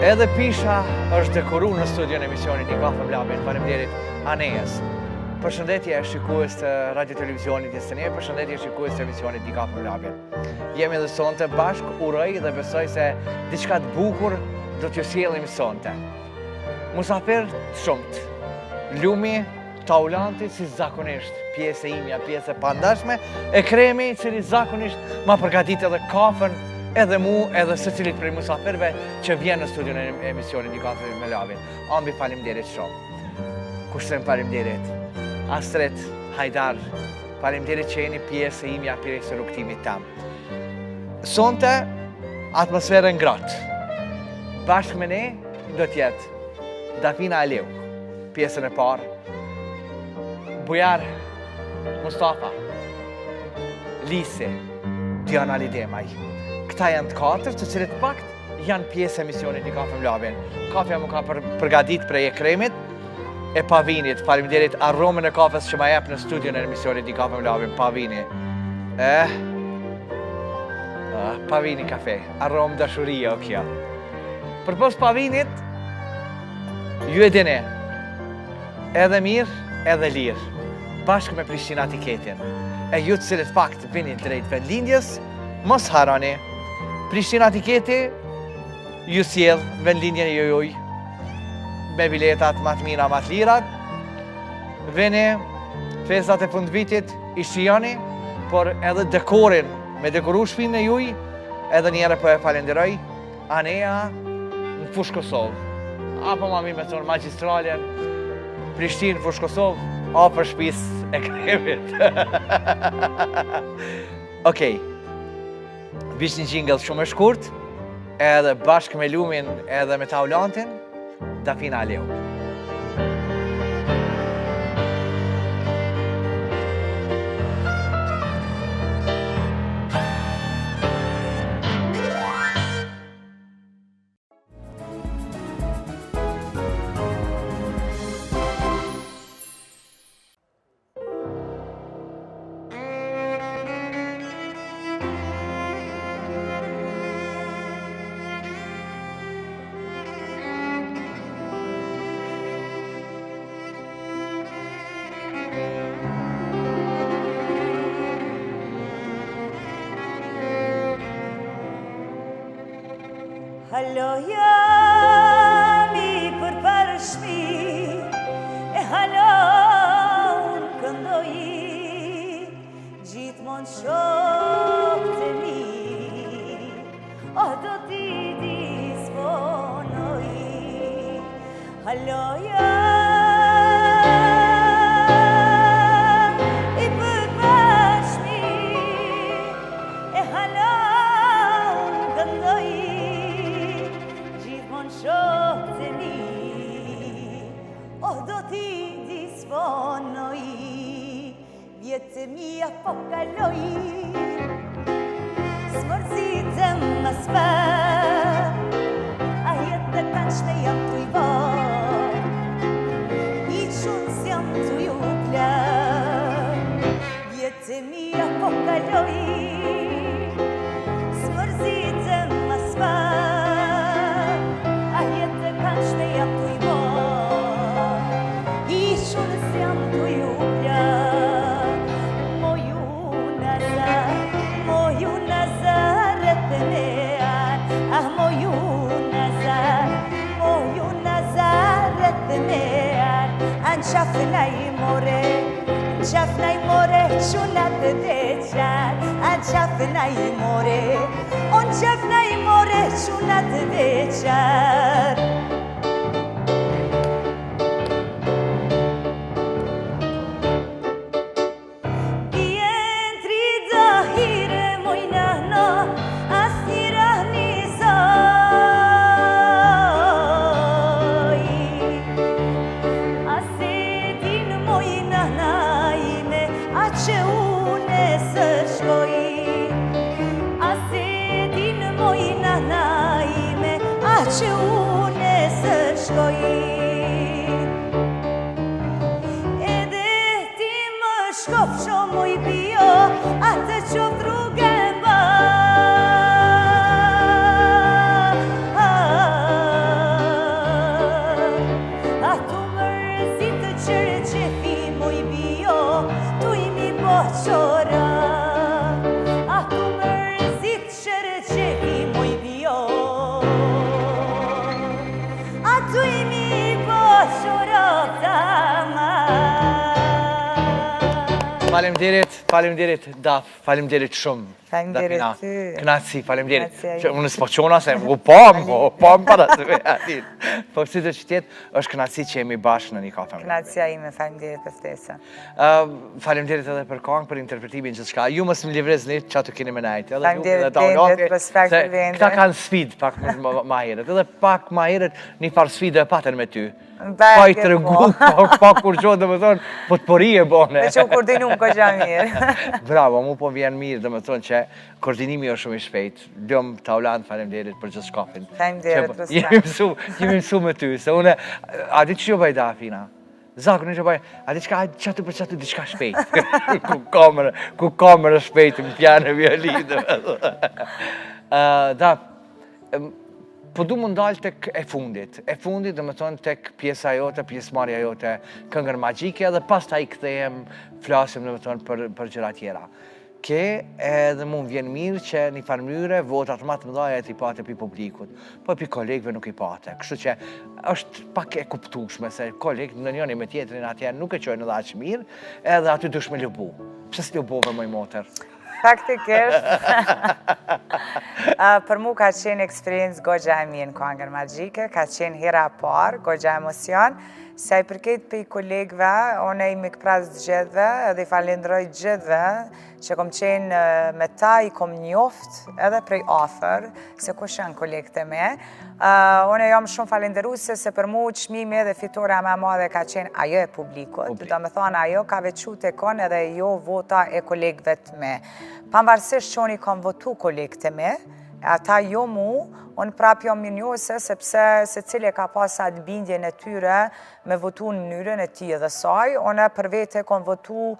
Edhe pisha është dekoru në studion e emisionit Një Kafe Mlabin. Faleminderit Anejes. Përshëndetje shikues të radio televizionit Destiny, përshëndetje shikues të emisionit Një Kafe Mlabin. Jemi edhe sonte bashk, uroj dhe besoj se diçka të bukur do t'ju sjellim sonte. Musafir të shumt, lumi, taulanti si zakonisht, pjesë e imja, pjesë e pandashme, e kremi cili zakonisht ma përgatit edhe kafen, edhe mu, edhe së cilit prej musafirve që vjen në studion e emisionit Një Kafe Mlabin. Ambi faleminderit shumë. Kushtrim faleminderit. Astrid, Hajdar, faleminderit që jeni pjesë e imja prej së rrugtimit tam. Sonte, atmosferë ngratë. Bashkë me ne, do t'jetë Dafina Aliu, pjesën e parë, Bujar Mustafa, Lise, Diana Lidemaj. Këta janë të katër, të cilët pakt janë pjesë e emisionit Një Kafe Mlabin. Kafja mu ka përgadit prej e kremit, e pavinit. Faleminderit aromën e kafes që ma jep në studion e emisionit Një Kafe Mlabin. Pavini. Pavini kafe. Aromë dashuria o kjo. Përpos pavinit, ju e dine, edhe mirë, edhe lirë, bashkë me Prishtina Tiketin. E ju të cilët fakt vini drejt vendlindjes, mos harani. Prishtina Tiketi ju sjell vendlindjen e juj me biletat më të mira, më të lirat. Vini, festat e fundvitit i shijoni, por edhe dekorin, me dekoru shpinë e juj, edhe njëre po e falenderoj, Aneja në Fushë Kosovë. Apo ma mi me thonë magistralen, Prishtinë, Fushë Kosovë, afër shtëpisë e kremit. Okej. Vish një jingle shumë e shkurt, edhe bashkë me lumin edhe me taulantin, Dafina Aliu. Halo jami për përshmi, e halo unë këndoj, gjithmonë shokë të mi, do t'i disponoj. Halo jami për përshmi, e halo unë këndoj, shokë të mi, do t'i disponoj. Vjetë mia po kaloj, smërzitëm më s'për, a jetë dhe kanë shme jam t'u i bërë, i qunë s'jam t'u ju plër. Vjetë mia po kaloj, smërzitëm më s'për, shme jam t'u i bërë, i shunë se jam t'u ju plër. Moju nazar e të mear, moju nazar e të mear, anë qafna i more, qunat të deqar, anë qafna i more, qunat të deqar. Që unë e së shkoj, edhe ti më shkop shumë i bio, atë qoftë rrugën bë. qora A tu mërzit qërë që ki moj bio A tu i mi po qora ta ma Faleminderit Daf, faleminderit shumë. Faleminderit ty. Knaci, faleminderit. Knaci Unë s'po qona se u pom para se me atin. Po si do që tjetë, është knaci që jemi bashkë në një kafe. Knacia ime, faleminderit për ftesën. Faleminderit edhe për këngë, për interpretimin gjithçka. Ju mos më livrezni çatu keni me najt. Faleminderit Vendit për spektakl Vendit. Këta kanë sfidë pak më herët. Edhe pak më herët një farë sfidë e patën me ty. Pa i të rëgu, pa kur qonë dhe më thonë, po të pori e bone. Me që u koordinu më këgja mirë. Bravo, mu po vjen mirë dhe më thonë që koordinimi është shumë i shpejt. Lëmë Taulan, faleminderit për gjithë shkafin. Faleminderit për respekt. Jemi mësu me ty, se une, a di që jo bajda, Fina? Zakon që baj, a di qka qatu për qatu diçka shpejt. Ku kamerë shpejt më pjanë e violinë. Da, po du më ndalë tek e fundit dhe më thonë tek pjesa jote, pjesëmarrja jote, këngën magjike dhe pas ta i kthehem, flasim dhe më thonë për gjëra tjera. Ke edhe mu vjen mirë që një farë mënyre votat më të mëdha ti pate pi publikut, po pi kolegëve nuk i pate. Kështu që është pak e kuptueshme se kolegët në njëri me tjetrin atje nuk e qojnë edhe aq mirë, edhe aty dush me lubu. Pse s'lubove moj motër? Faktikisht, për mu ka qenë eksperiencë goxha e mirë në këngën magjike, ka qenë hera parë, goxha emocion, se i përket për i kolegëve, one i me këpras gjithve, edhe i falenderoj gjithve, që kom qenë me ta, i kom njoft edhe prej ofër, se kush janë kolegët e me. One jam shumë falenderuse se për mu çmimi dhe fitore më e madhe ka qenë ajo e publikut. Do me thonë ajo ka veçu të kon edhe jo vota e kolegëve të me. Pavarësisht që unë i kam votu kolegët e me, ata jo mu, unë prap jam minjose sepse se cili ka pas atë bindjen e tyre me votu në mënyrën e tij dhe saj. Unë për vete kom votu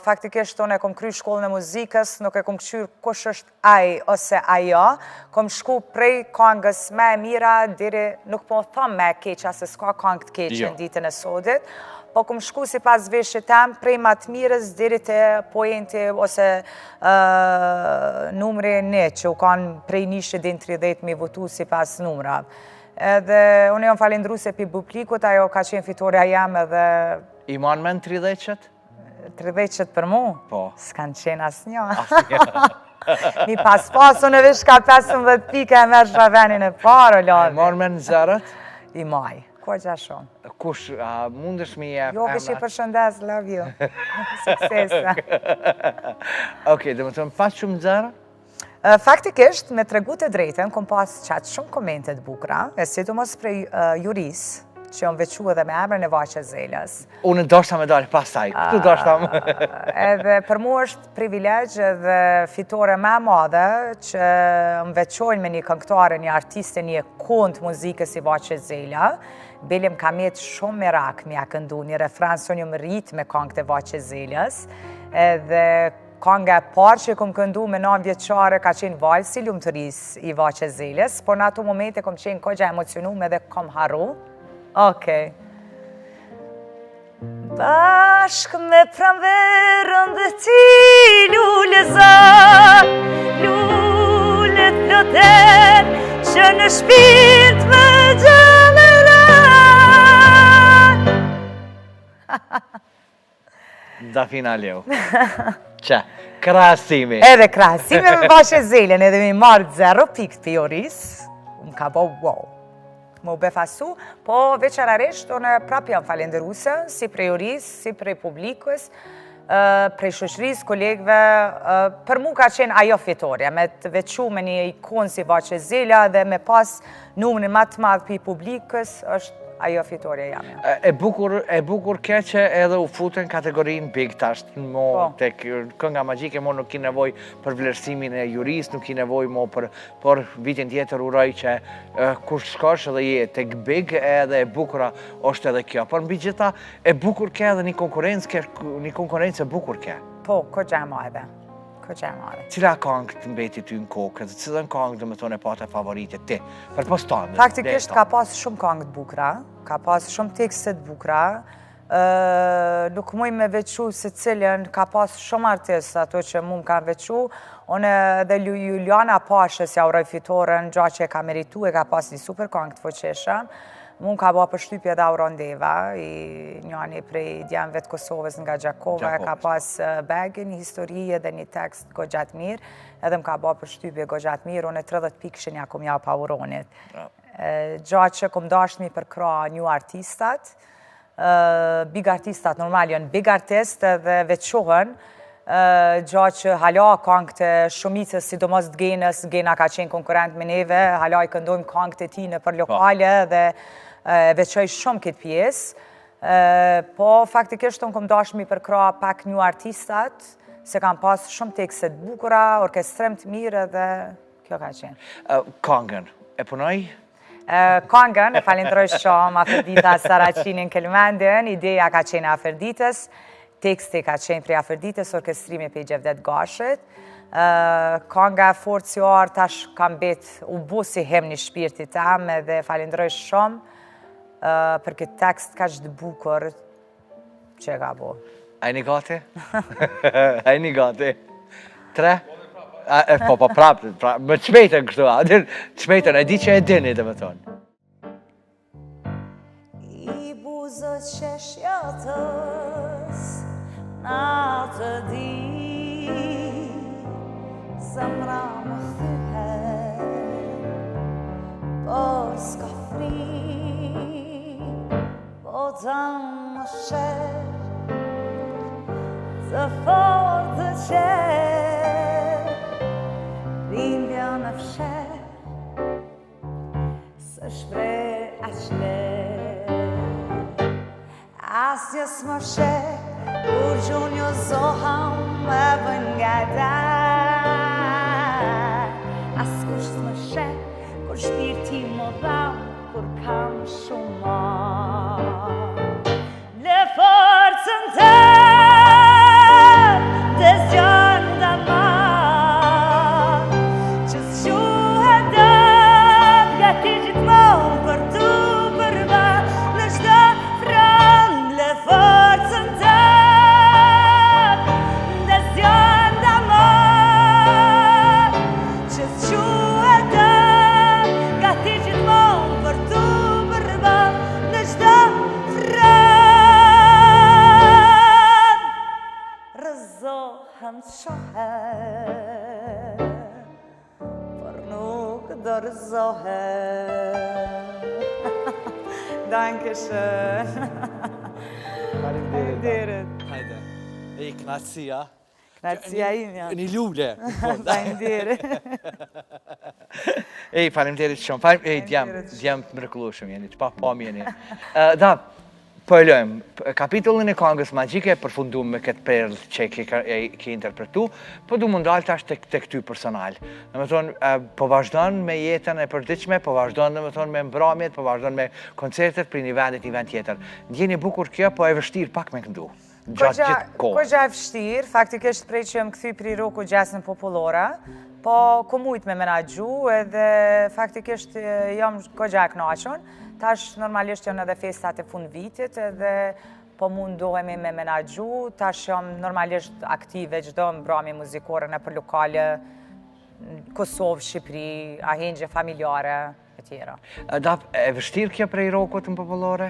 faktikisht unë e kom kry shkollën e muzikës, nuk e kom këshyr kush është ai ose ajo, kom shku prej këngës me e mira, diri nuk po thom me e keqa, se s'ka këngë të keqe në ditën e sodit, po kom shku si pas veshit tem, prej ma të mirës, diri të poenti ose numri 1, që u kanë prej 1-30 mi votu si pas numrav. Edhe unë jam falendruse pi publikut, ajo ka qenë fitoria jam edhe... I manë me në 30-qët? 30 për mu? Po. S'kan qenë asnjë. Mi pas unë vesh ka 15 pike e mersh ravenin e parë, Olavi. E marrë me në zërët? I maj. Ko gja shumë. Kush, mundesh mi jep... Jo, vesh i përshëndes, love you. Suksesa. Okej, dhe më të më pas shumë zërë? Faktikisht, me tregu të drejten, kom pas qatë shumë komentet bukra, e sidomos prej juris, që jam veçu edhe me emrin e Vaqe Zelës. Unë doshta me dalë pastaj, këtu doshta më. Edhe për mu është privilegj dhe fitore me madhe që më veçojnë me një këngëtare, një artiste, një ikon të muzikës si Vaqe Zela. Belim kam jetë shumë merak me ja këndu, një refren së një më rritë me këngët e Vaqe Zelës. Edhe kënga e parë që kom këndu me 9 vjeçare ka qenë valsi lumëtëris i Vaqe Zelës, por në ato momente kom qenë kogja emocionume dhe kom haru. Okej. Bashkë me pranverën dhe ti lule zak, lullet plotet që në shpirt me gjallërat. Dafina Leu. Që, krasimi. Edhe krasimi me Vaqe Zelën, edhe mi marrë 0 pikë të joris, më ka bo wow. Më befasu, po veçararisht unë prap jam falenderuse, si prej juris, si prej publikës, prej shoqërisë, kolegëve, për mu ka qenë ajo fitoria, me të veçu me një ikon si Vaqe Zela dhe me pas numrin më të madh pi publikës, është ajo fitoria jamja. E bukur ke që edhe u futën kategorinë big tash, tek kënga magjike, mo nuk ki nevoj për vlerësimin e juris, nuk ki nevoj mo për vitin tjetër uroj që kur shkosh edhe je tek big edhe e bukura është edhe kjo. Por mbi gjitha e bukur ke edhe një konkurencë e bukur ke. Po, ko gjema edhe. Cila këngë të mbeti ty në kokë, dhe cilën këngë dhe me tonë e pate favorite ti, për postanë? Faktikisht ka pas shumë këngë të bukra, ka pas shumë tekstet bukra, Nuk muj me vequ se cilën, ka pas shumë artist ato që mu më kanë vequ. Une dhe Juliana Pashe, si ja uroj fitoren, gja që e ka meritu, e ka pas një super këngë të fuqishëm. Mu më ka ba përshtypje dhe Aurondeva, njani prej djemve të Kosovës nga Gjakova, ka pas bagin, një histori edhe një tekst gogjatë mirë, edhe më ka ba përshtypje gogjatë mirë, unë 30 pikëshin ja kom ja pa Auronit. Gja që kom dashmi për kra një artistat, big artistat normal janë big artist dhe veçohen, gja që hala këngët e shumicës, sidomos të genës, gena ka qenë konkurent me neve, hala i këndojmë këngët e tine për lokale dhe veçoj shumë këtë pjesë. Po, faktikisht unë kom dashmi për kra pak një artistat, se kam pas shumë tekste të bukura, orkestrem të mirë dhe kjo ka qenë. Këngën, e punoj? Këngën, e falenderoj shumë Aferdita Saracinin Kelmendin, ideja ka qenë Aferditës, teksti ka qenë prej Aferditës, orkestrimi për Gjevdet Gashit. Kënga fortë si orë tash kam bet u bu si hem një shpirti tam dhe falenderoj shumë për këtë tekst ka që të bukur që ka bu. A një gati? A një gati? 3? Po prapë, më të shmejtën kështu, të shmejtën, e di që e dini dhe më thonë. I buzët që shjotës, na të di, zemra më thyhe, por s'ka fri, po të më shërë, të fortë të qërë, Rinja në fshërë, së shpre aqle. Asnjës më shërë, kur gjunë jo zoham më bën nga dar. As kusht më shërë, kur shpirti më dham, kur kam shumë marë. Le forcën të zjanë dhe marë, por nuk dorëzohem. Dankeschön. Faleminderit. Hajde. E knatësia. Knatësia imja. Një lule. Faleminderit. Ej, faleminderit shumë. Djemë të mrekullueshëm jeni, që pa jeni. Da, po e lojmë, kapitullin e këngës magjike përfundu me këtë perlë që ke interpretu, po du mundal tash të këty personal. Në më thonë, po vazhdojnë me jetën e përdiqme, po vazhdojnë në më thonë me mbramjet, po vazhdojnë me koncertet për një vendit tjetër. Ndjeni bukur kjo, po e vështirë pak me këndu. Gjatë gjithë kohë. Ko gja e vështirë, faktikisht prej që më këthy pri roku gjesën popullore, po ku mujt me menagju edhe faktikisht jam ko gja e knaqon. Tash normalisht janë edhe festat e fund vitit edhe po mundohemi me menagju, tash jam normalisht aktive gjdo mbrami muzikore në për lokale, Kosovë, Shqipëri, ahengje familjare, e tjera. Da, e vështirë kjo prej rokut në popullore?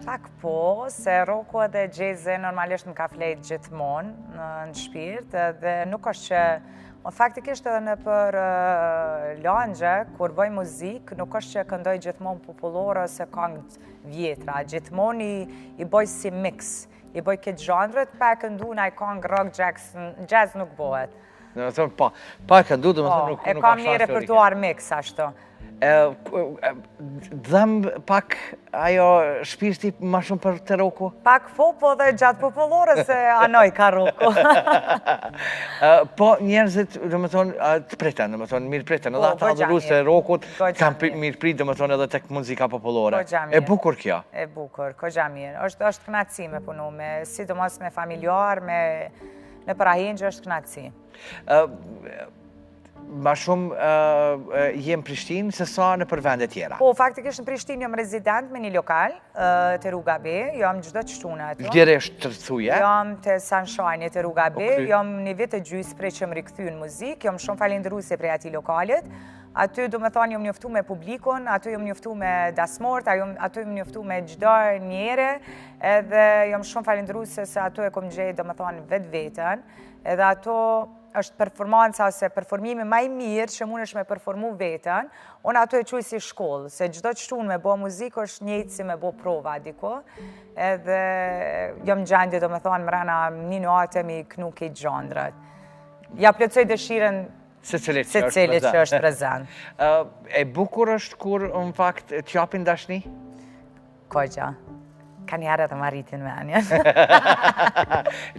Pak po, se roku edhe gjeze normalisht më ka flejt gjithmonë në shpirt, dhe nuk është që faktikisht edhe në për langje, kur bëj muzik, nuk është që këndoj gjithmonë popullore ose këngët vjetra. Gjithmonë i bëj si mix, i bëj këtë zhandrët, pa e këndu në i këngë rock, jazz nuk bëhet. Në më thonë, pa e këndu, dhe më thonë nuk ka shansë e kam një repertuar mix, ashtu. Dhem pak ajo shpirti ma shumë për të roku? Pak po dhe gjatë popullore se anoj ka roku. Po njerëzit, dhe më thonë, të pritën, dhe më thonë, mirë pritën, edhe ata adhuru se rokut kanë mirë pritë, dhe më thonë, edhe tek muzika popullore. E bukur kjo? E bukur, ko gja mirë. është knatësi me punu, sidomos me familjar, në për ahenjë është knatësi. ma shumë jem Prishtinë se sa në për vende tjera. Po, faktikisht në Prishtinë jam rezident me një lokal të Rruga B, jam çdo qështuna ato. Vlerësht të thuje? Jam të Sunshine të Rruga B, jam një vit e gjysmë prej që më rikthye në muzikë, jam shumë falendëruese prej atij lokalit. Aty do me thonë jam njoftu me publikun, aty jam njoftu me dasmort, aty jam njoftu me çdo njeri, edhe jam shumë falendëruese se aty e kom gjejë do me thonë vetë vetën, edhe ato është performanca ose performimi më i mirë që mundesh me performu veten, unë ato e quaj si shkollë, se çdo çtun me bë muzikë është njëjtë si me bë prova diku, edhe jam gjendje do me thonë mrena një natë mi knu këtë gjandrat. Ja plotësoj dëshirën se cilit që është prezent. E bukur është kur në fakt t'japin dashni? Kogja. Ka njerë të marritin me anjen.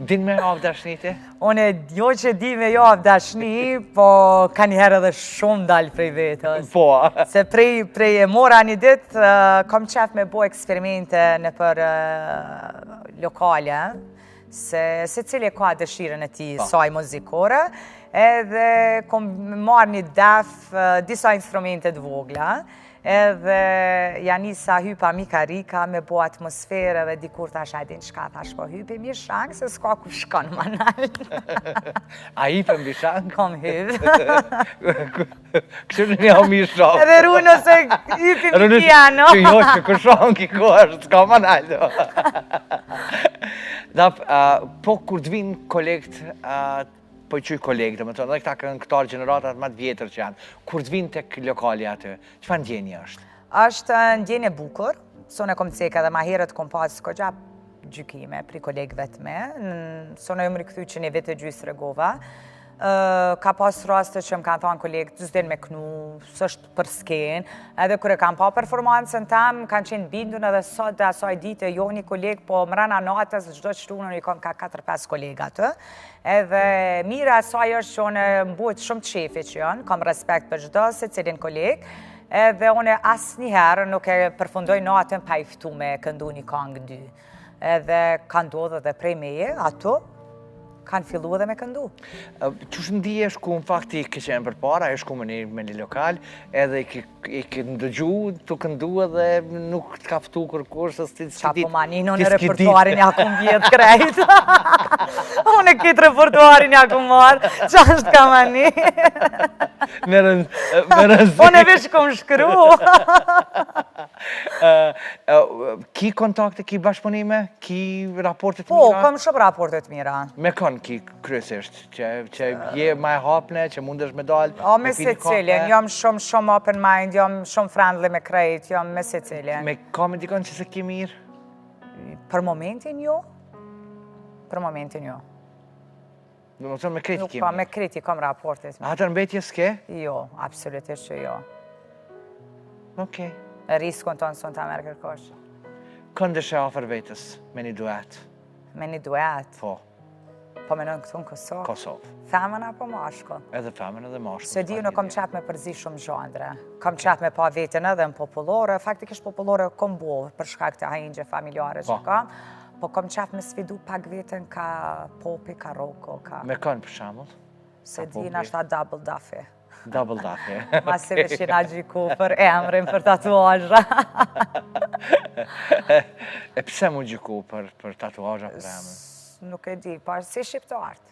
Din me javë dashnite? Une jo që di me javë dashni, po ka njerë edhe shumë dalë prej vetës. Po. Se prej e mora një ditë, kom qef me bo eksperimente në për lokale, se cili ka dëshirën e ti saj muzikore, edhe kom marrë një disa instrumentet vogla, edhe janë nisa hypa Mika me bo atmosferë dhe dikur thash adin shka, thash po hypi mi shang, se s'ka ku shkon më nalë. A hype mi shang? Kom hyp. Kështë një mi shang. Edhe ru nëse hypi mi piano. Që jo që ku shang ki ku është, s'ka më nalë. Po kur t'vin kolekt, po i quj kolegë, dhe më tonë, dhe këta këngëtar gjeneratat më të vjetër që janë, kur t'vin tek lokali aty, çfarë ndjenjë është? Është ndjenjë e bukur, sonë e kom ceka dhe ma herët kom pas kogja gjykime pri kolegëve të me, sonë e më rikëthy që një vit e gjysë regova, ka pas raste që më kanë thonë kolegë, të zdin me knu, së është për sken, edhe kërë kam pa performancën tam, kanë qenë bindun edhe sot dhe asaj dite, jo një kolegë, po mrena natës, gjdo qëtunë, një kom ka 4-5 kolegë atë, edhe mira asaj është që unë mbujt shumë qefi që janë, kam respekt për gjdo se cilin kolegë, edhe unë asë njëherë nuk e përfundoj natën pa iftu me këndu një kangë dy, edhe kanë ndodhë dhe prej meje, ato, kanë fillu edhe me këndu. Qësh ndihesh ku në fakt i ke qenë për para, e shku me një lokal, edhe i ke ndëgju të këndu edhe nuk t'ka ftu kërkur, se s'ti dit. Qa po manin, unë e repertuarin ja kum vjetë krejt. Unë e kitë repertuarin ja kum marë, qa është ka mani. Unë e vesh kum shkru. Ki kontakte, ki bashkëpunime, ki raportet mira? Po, kam shumë raportet mira. Me kon ki kryesisht, që je ma e hapne, që mundesh me dalë? O, me se cilin, jam shumë open mind, jam shumë friendly me krejt, jam me se cilin. Me ka me dikon që se ki mirë? Për momentin jo. Për momentin jo. Do më thonë me kreti ki mirë? Nuk, me kreti kam raportet mira. Atër mbetje s'ke? Jo, absolutisht që jo. Okej. Riskon tonë sënë ta merë kërkosh. Këndësh e afer vetës me një duet? Me një duet? Po. Po me në këtu në Kosovë? Kosovë. Femën apo mashko? Edhe femën edhe mashko. Se di, nuk kom qep me përzi shumë zhandre. Kom qep me pa vetën edhe në popullore. Faktikisht popullore kom bo për shkak të hajingje familjare që kam. Po kom qep me sfidu pak vetën ka popi, ka roko, ka... Me kënë për shamull? Se di, në ashta double duffy. Double duffy. Masi me shina gjiku për emrin, për tatuajra. E pse mu gjiku për tatuajra për emrin? Nuk e di, pa si shqiptartë.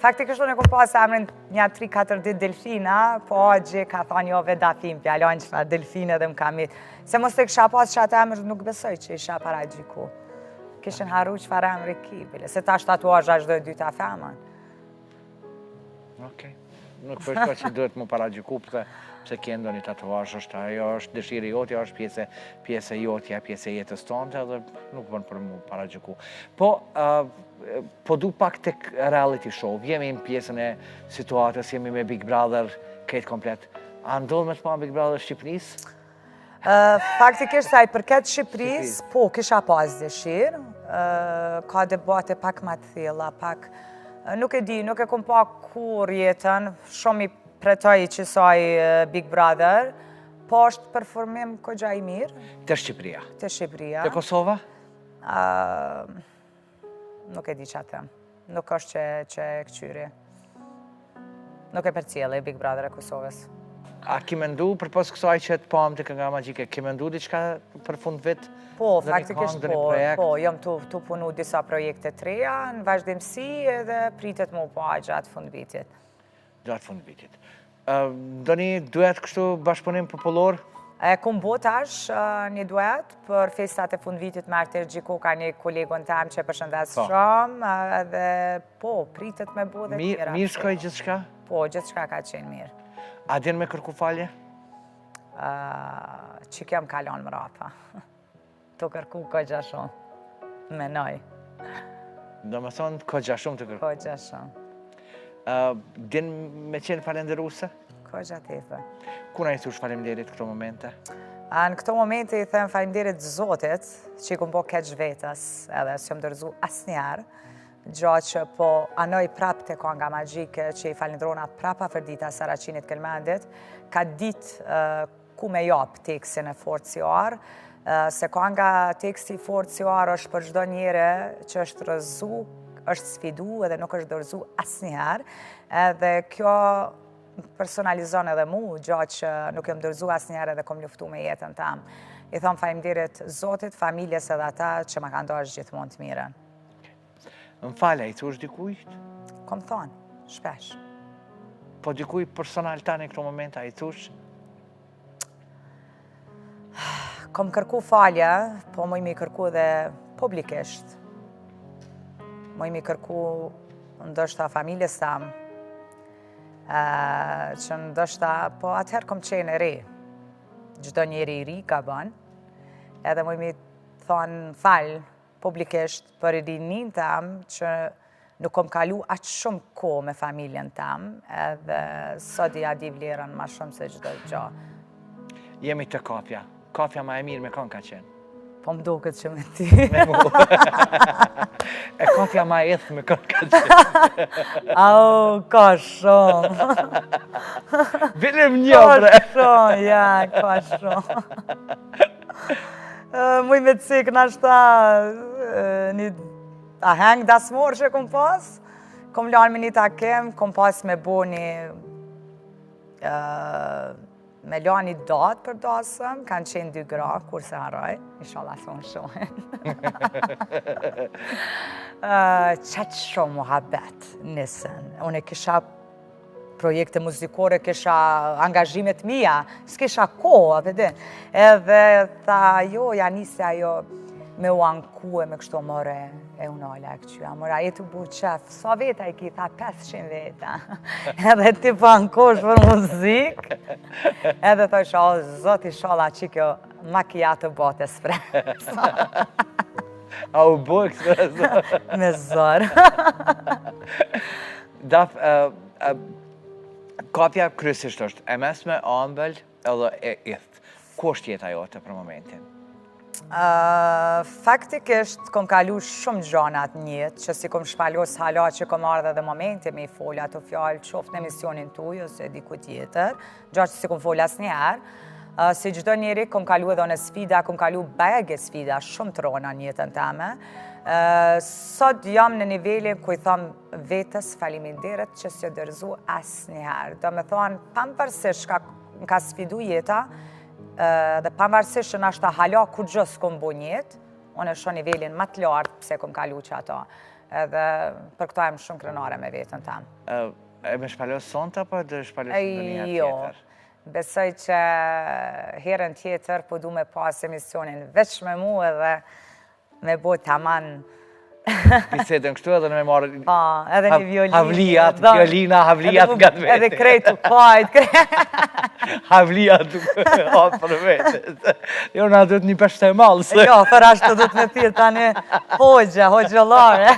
Faktikisht unë e kom pas emrin një 3-4 ditë Delfina, po agje ka thonë jo veda fim, pjallon që fa Delfina dhe më kam mitë. Se mos të kësha pas që atë emrë nuk besoj që isha para gjiku. Kishin haru që fara emri kibile, se ta tatuajra është dhe dyta femën. Okej. Nuk përshko që duhet mu para gjiku, pëse kendo një tatuaj është, ajo është dëshiri jotja, është pjesë jotja, pjesë jetës tonte, dhe nuk bën për mu para gjiku. Po du pak të reality show, jemi në pjesën e situatës, jemi me Big Brother, këtë komplet. A ndodhë me të pa Big Brother Shqipëris? Faktikisht sa i përket Shqipëris, po, kisha pas dëshirë, ka debate pak ma të thella, pak... Nuk e di, nuk e kom pa kur jetën, shumë i pretoj që saj Big Brother, po është performim kogja i mirë. Të Shqipëria? Të Shqipëria. Të Kosova? Nuk e di që atëm. Nuk është që e këqyri. Nuk e përcjellë Big Brother e Kosovës. A ki mendu, për pas kësaj që të pam të kënga magjike, ki mendu diçka për fund vit? Po, faktikisht po, jam tu punu disa projekte të reja, në vazhdimsi edhe pritet mu po gjatë fund vitit. Gjatë fund vitit. Do një duet kështu bashkëpunim popullor? Kum bo tash një duet për festat e fund vitit me Arter Gjiko, ka një kolegon tam që e përshëndes shumë, edhe po, pritet me bo dhe tjera. Mirë shkoj gjithë shka? Po, gjithë shka ka qenë mirë. A din me kërku falje? Që kem kalon më rapa. Të kërku kogja shumë. Menoj. Do më thonë kogja shumë të kërku? Kogja shumë. Din me qenë falenderuse? Kogja tefe. Kuna i thush falemderit këto momente? Në këto momente i them falemderit Zotit, që i kum po keq vetës, edhe s'jom dërzu asnjarë, gjatë që po anoj prap të Konga Magjike, që i falendronat prapa për dita Saraqinit Kelmendit, ka ditë ku me japë tekstin e Fort CR, se Konga teksti Fort CR është për çdo njëre që është rëzu, është sfidu edhe nuk është dorëzu asnjëherë, edhe kjo personalizon edhe mu, gjatë që nuk jam dorëzu asnjëherë edhe kom luftu me jetën tam. I thom faleminderit Zotit, familjes edhe ata që ma kanë dashur gjithmonë të mirën. Më falja, i thush dikujt? Kom thonë, shpesh. Po dikuj personal tani këto momente, i thush? Kom kërku falja, po më imi kërku dhe publikisht. Më imi kërku ndoshta familjes tam, që ndoshta, po atëherë kom qenë e re. Gjdo njeri i ri ka bën, edhe më imi thonë falë, publikisht për rinin tam që nuk kom kalu aqë shumë ko me familjen tam, edhe sot i adi vlerën ma shumë se gjdo gjo. Jemi të Kafja. Kafja ma e mirë me kanë ka qenë? Po më duket që me ti. Me mu. E Kafja ma e ethë me kanë ka qenë? Au, ka shumë. Vilëm një, bre. Ka shumë, ja, ka shumë. Muj me të cikë nashta një aheng dasmor që kom pas, kom lanë me një takim, kom pas me bo një, me lanë një datë për dasëm, kanë qenë 2 gra, kur se haroj, inshallah thonë shumë. Qatë shumë muhabet nisën, unë e kisha projekte muzikore, kisha angazhimet mija, s'kisha kohë, vedin. Edhe tha, jo, ja nisi ajo me u anku e me kështu more, e unala e këqyja, mora, jetu bu qef, sa veta i ki, tha 500 veta. Edhe ti po ankosh për muzik, edhe tha isha, o, zoti shala që kjo makijatë botë espresso. A u bo espresso? Me zorë. Daf, Kafja kryesisht është e mesme, ambël edhe e ithë. Ku është jeta jote për momentin? Faktikisht, kom kalu shumë gjanat njët, që si kom shpalos hala që kom ardhe dhe momente me i folja të fjallë qoftë në emisionin tuj ose diku tjetër, gjatë që si kom folja asnjëherë. Si gjdo njeri, kom kalu edhe në sfida, kom kalu bege sfida, shumë të rona njëtën teme. Sot jam në nivelin ku i thom vetës faleminderit që s'jo dërzu asnjëherë. Do me thonë, pavarësisht ka sfidu jeta, dhe pavarësisht që nashta hala kur gjë s'kom bo njetë, unë e shoh nivelin më të lartë pse kom kalu që ato. Edhe për këto jam shumë krenare me vetën tam. E me shpalos sonte, apo dhe shpalos në një tjetër? Besoj që herën tjetër po du me pas emisionin veç me mu edhe me bo taman. Bisedën kështu edhe në me marrë... Pa, edhe një violin. Havlijat, violina, havlijat nga të vete. Edhe krejtu kajt. Havlijat për vete. Jo, na dhët një peshte e malë. Jo, për ashtë të dhët me thirë tani hoxhëllare.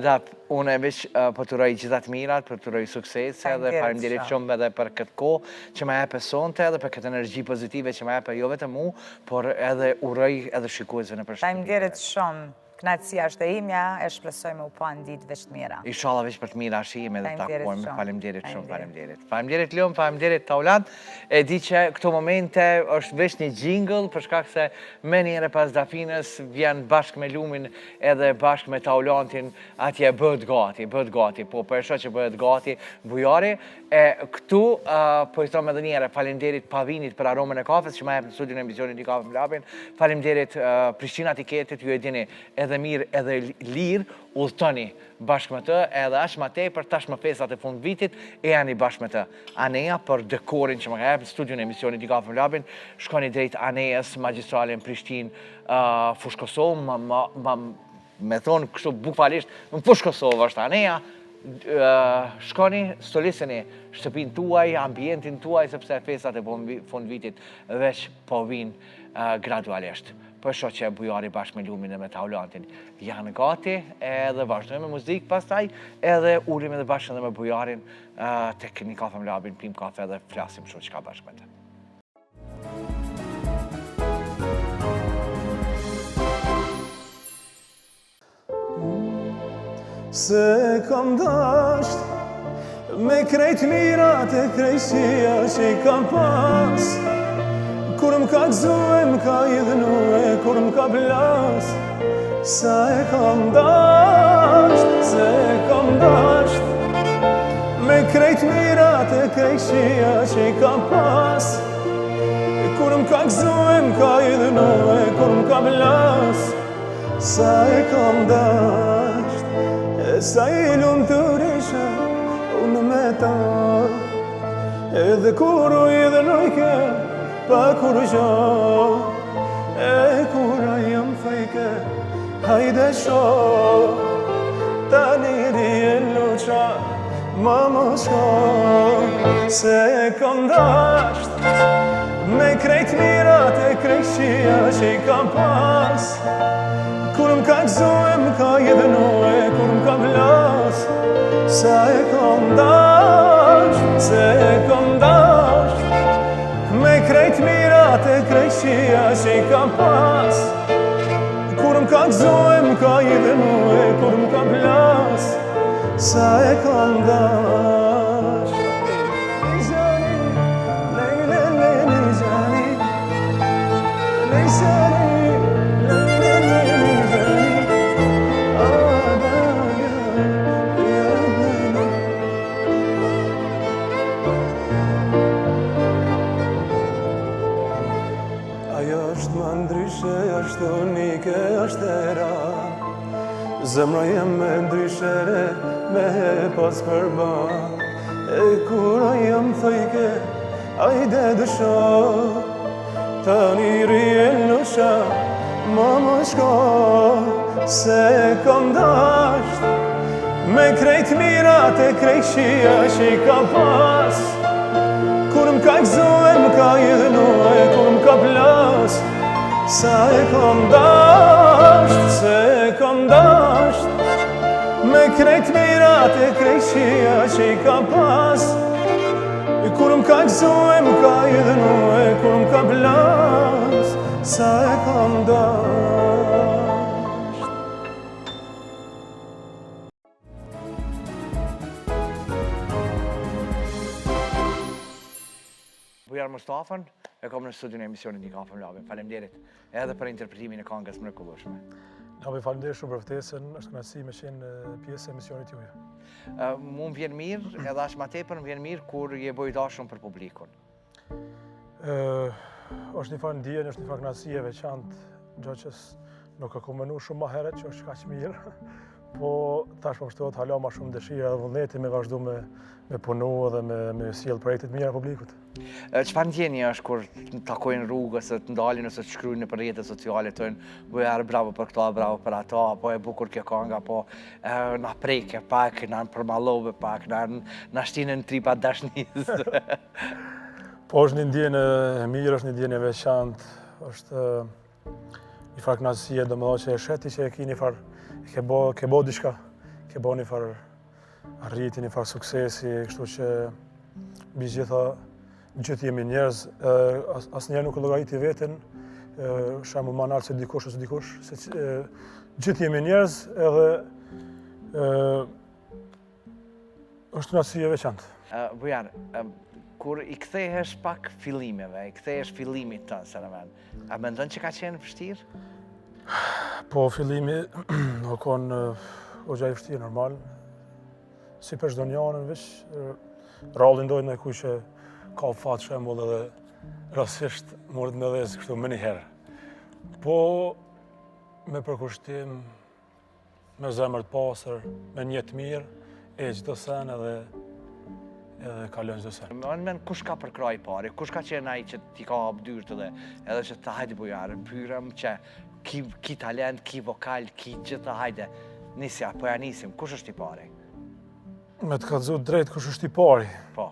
Da, unë e veç po të rojë gjithat mirat, po të rojë suksese dhe faleminderit shumë edhe për këtë kohë që ma jepe sonte edhe për këtë energji pozitive që ma jepe jo vetë mu, por edhe uroj edhe shikuesve në përshëtitje. Faleminderit shumë, knatësia është e imja, e shpresoj me u pa në ditë veç të mira. Inshallah veç për të mira shihemi dhe Faleminderit takojmë. shumë. Faleminderit shumë, faleminderit. Faleminderit Lum, faleminderit Taulant. E di që këto momente është veç një jingle për shkak se me njëre pas Dafinës vjen bashkë me Lumin edhe bashkë me Taulantin atje bëhet gati, po përshë që bëhet gati bujari. E këtu po i thom edhe njëre faleminderit Pavinit për aromën e kafes që ma jep në studion e emisionit Një Kafe Mlapin. Faleminderit Prishtina Tiketit, ju e dini edhe mirë edhe lirë, udhtoni bashkë me të, edhe ashtë ma tepër tash më festat e fund vitit, e janë i bashkë me të. Aneja për dekorin që më ka jepë në studion e emisionit Një Kafe Mlapin, shkoni drejt Anejës, Magistrale në Prishtinë, Fushë Kosovë, me thonë kështu bukfalisht, në Fushë Kosovë është Aneja, shkoni, stoliseni shtëpin tuaj, ambientin tuaj, sepse festat e fund vitit veç po vinë gradualisht. Për shoh që bujari bashkë me Lumin dhe me Taulantin janë gati, edhe vazhdojmë me muzikë pastaj, edhe ulim edhe bashkë edhe me bujarin tek Një Kafe Mlapin, pim kafe dhe flasim shumë çka bashkë me të. Se kam dasht me krejt mirat e krejtësia që i kam pas, kur m'ka gëzue, m'ka idhnue, kur m'ka plas, sa e kam dasht, se e kam dasht me krejt mirat e krejtësia që i kam pas, kur m'ka gëzue, m'ka idhnue, kur m'ka plas, sa e kam dasht. Sa i lumë të risha, unë me ta, edhe kur u idhnojke, pa kur gja, e kura jam fejke, hajde sho, ta njëri e luqa, ma mos shko, se e kam dasht, me krejt mirat e krejtësia që i kam pas, kur m'ka gëzue, m'ka idhnue, kur m'ka plas, sa e kam dasht, se e kam dasht, me krejt mirat e krejtësia që i kam pas, kur m'ka gëzue, m'ka idhnue, kur m'ka plas, sa e kam dasht. Lejzani, lejle, lejzani, lejzani, është unike, është e ra, zemra jem me ndryshere, me pas përba, e kura jam thëjke, ajde dësha, ta njëri e lusha, ma më shko, se kam dasht, me krejt mirat e krejtësia që i ka pas, kur m'ka gëzue, m'ka idhnue, kur m'ka plas, sa e kam dasht, se e kam dasht, me krejt mirat e krejtësia që i ka pas, kur m'ka gëzue, m'ka idhnue, kur m'ka plas, sa e kam dasht. Bujar Mustafën, e kom në studion e emisionit Një Kafe Mlapin. Faleminderit edhe për interpretimin e këngës mrekullueshme. Nabi, faleminderit shumë për ftesën, është kënaqësi me qenë pjesë e emisionit juaj. Mu më vjen mirë, edhe as më tepër më vjen mirë kur je bojtashëm për publikun. Është një farë ndjenjë, është një farë kënaqësi e veçantë, gjë që nuk e kom menuar shumë më herët që është kaq mirë, po tash më shtohet hala më shumë dëshira dhe vullneti me vazhdu me punu dhe me sjell projekte të mira publikut. Çfarë ndjenje është kur takojnë rrugës, të ndalin ose të shkruajnë nëpër rrjetet sociale thonë bujar bravo për këto, bravo për ato, apo e bukur kjo kënga, apo na preke pak, na përmallove pak, na shtinë në tripa dashnisë. Po është një ndjenjë e mirë, është një ndjenjë e veçantë, është një farë kënaqësie, domethënë që e sheti që e ke një farë ke bo diçka, ke bo një farë arritje, një farë suksesi, kështu që mbi gjitha gjithë jemi njerëz, asnjëherë nuk e llogariti veten shemull ma naltë se dikush ose dikush, se gjithë jemi njerëz edhe është një arsye e veçantë. Bujar, kur I kthehesh pak fillimeve, I kthehesh fillimit tënë, se në men, a mendon që ka qenë vështirë? Po, fillimi o konë o gjaj vështirë, normal. Si për çdo njanën, veç rallin dojnë në kuj që ka fatë shemull edhe rasisht morët me dhezë kështu më njëherë. Po, me përkushtim, me zemër të pasër, me njetë mirë, e çdo sen edhe kalon çdo sen. Men kush ka përkraj pari, kush ka qenë ai që ti ka hap dyrt edhe që të hajde bujarë, pyrëm që ki talent, ki vokal, ki gjithë hajde, nisja, po ja nisim, kush është I pari? Me të kallëzu drejt kush është I pari. Po.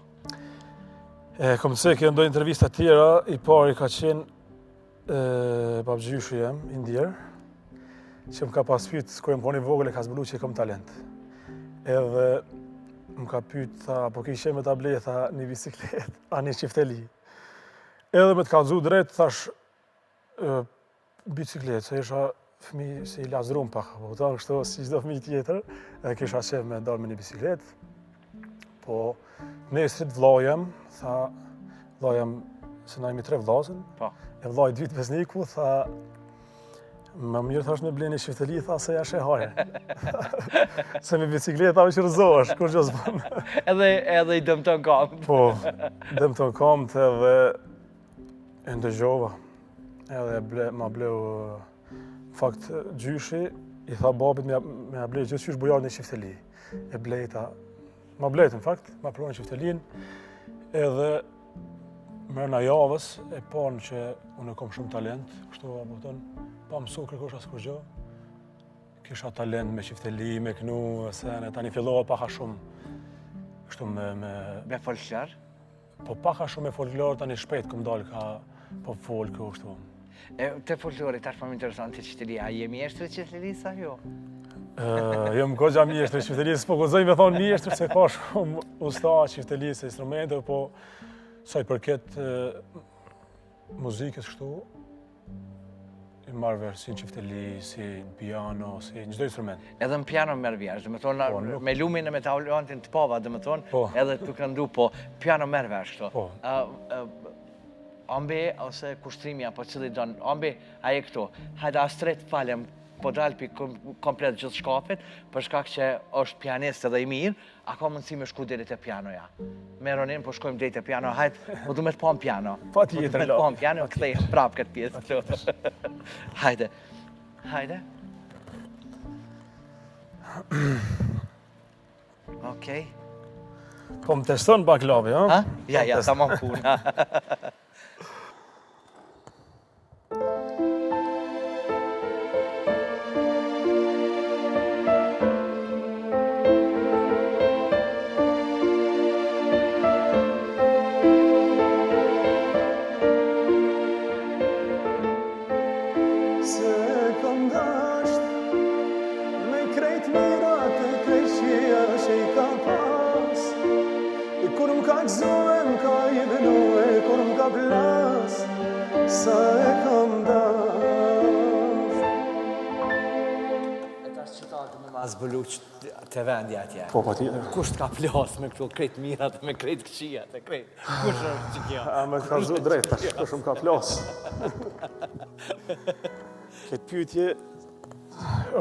Kom të se kjo ndoj intervista tjera, I pari ka qenë babgjyshi jem, Indjer, që më ka pas pyet, s'ko jem koni vogël e ka zbulu që I kom talent. Edhe më ka pyet, tha, po kishe me ta blej, tha, një bisiklet, a një qifteli. Edhe me të kallëzu drejt, thash, bisiklet, se isha fëmi si I lazrum pak, po ta kështu si çdo fëmijë tjetër, edhe kisha qef me dalë me një bisiklet. Po, nesrit vllajem, tha, vllajem, se na jemi 3 vllazën, e vllai 2 besniku, tha, më mirë thash me bleni qifteli, tha, se ja shehare. Se me bicikleta që rëzohesh, kur që s'bën. Edhe I dëmton kamt. Po, dëmton kamt edhe e ndëgjova. Edhe ma bleu, në fakt, gjyshi, I tha babit me ja blej gjithë qysh bujarën e qifteli. E blejta, ma blejtë në fakt, ma provojnë qiftelin, edhe mërëna javës e panë që unë kom shumë talent, kështu apo tonë, pa mësu kërkosh askur gjë. Kisha talent me qifteli, me knu, sene, tani fillova paka shumë, kështu Me folklor? Po paka shumë me folklor, tani shpejt këm dalë ka po folku, kështu. Te folklori, tash më interesant të qiftelia, a je mjeshtër qiftelis a jo? Jëm goxha mjeshtër qiftelis, po goxoj me thonë mjeshtër se ka shumë usta qiftelis e instrumente, po sa I përket muzikës kështu, I marrë vesh si në qifteli, si në piano, si në çdo instrument. Edhe në piano merr vesh, dhe me thonë, me lumin e me talentin të pava, dhe me thonë, edhe të këndu, po piano merr vesh kështu. Ambe, ose kushtrimi, apo cili donë, ambe, aje këtu, hajde astret falem, po dalë për komplet gjithë shkafit, për shkak që është pianist edhe I mirë, a ka mundësi me shku deri te pianoja. Me Ronin, po shkojmë deri te piano, hajde, po du me të pam piano. Pa tjetër, me të pam piano, këthej prap këtë pjesë. Hajde. Hajde. Okej. Po më teston pak lavi, ha? Ja, ta më puna. Zbëlu të vendi atje. Po, pa tjetër. Kusht ka plasë me këto krejt mirat, me krejt këqijat, e krejt. Kusht është që kjo? A me ka zhu drejt, tash, kush më ka plasë. Këtë pyetje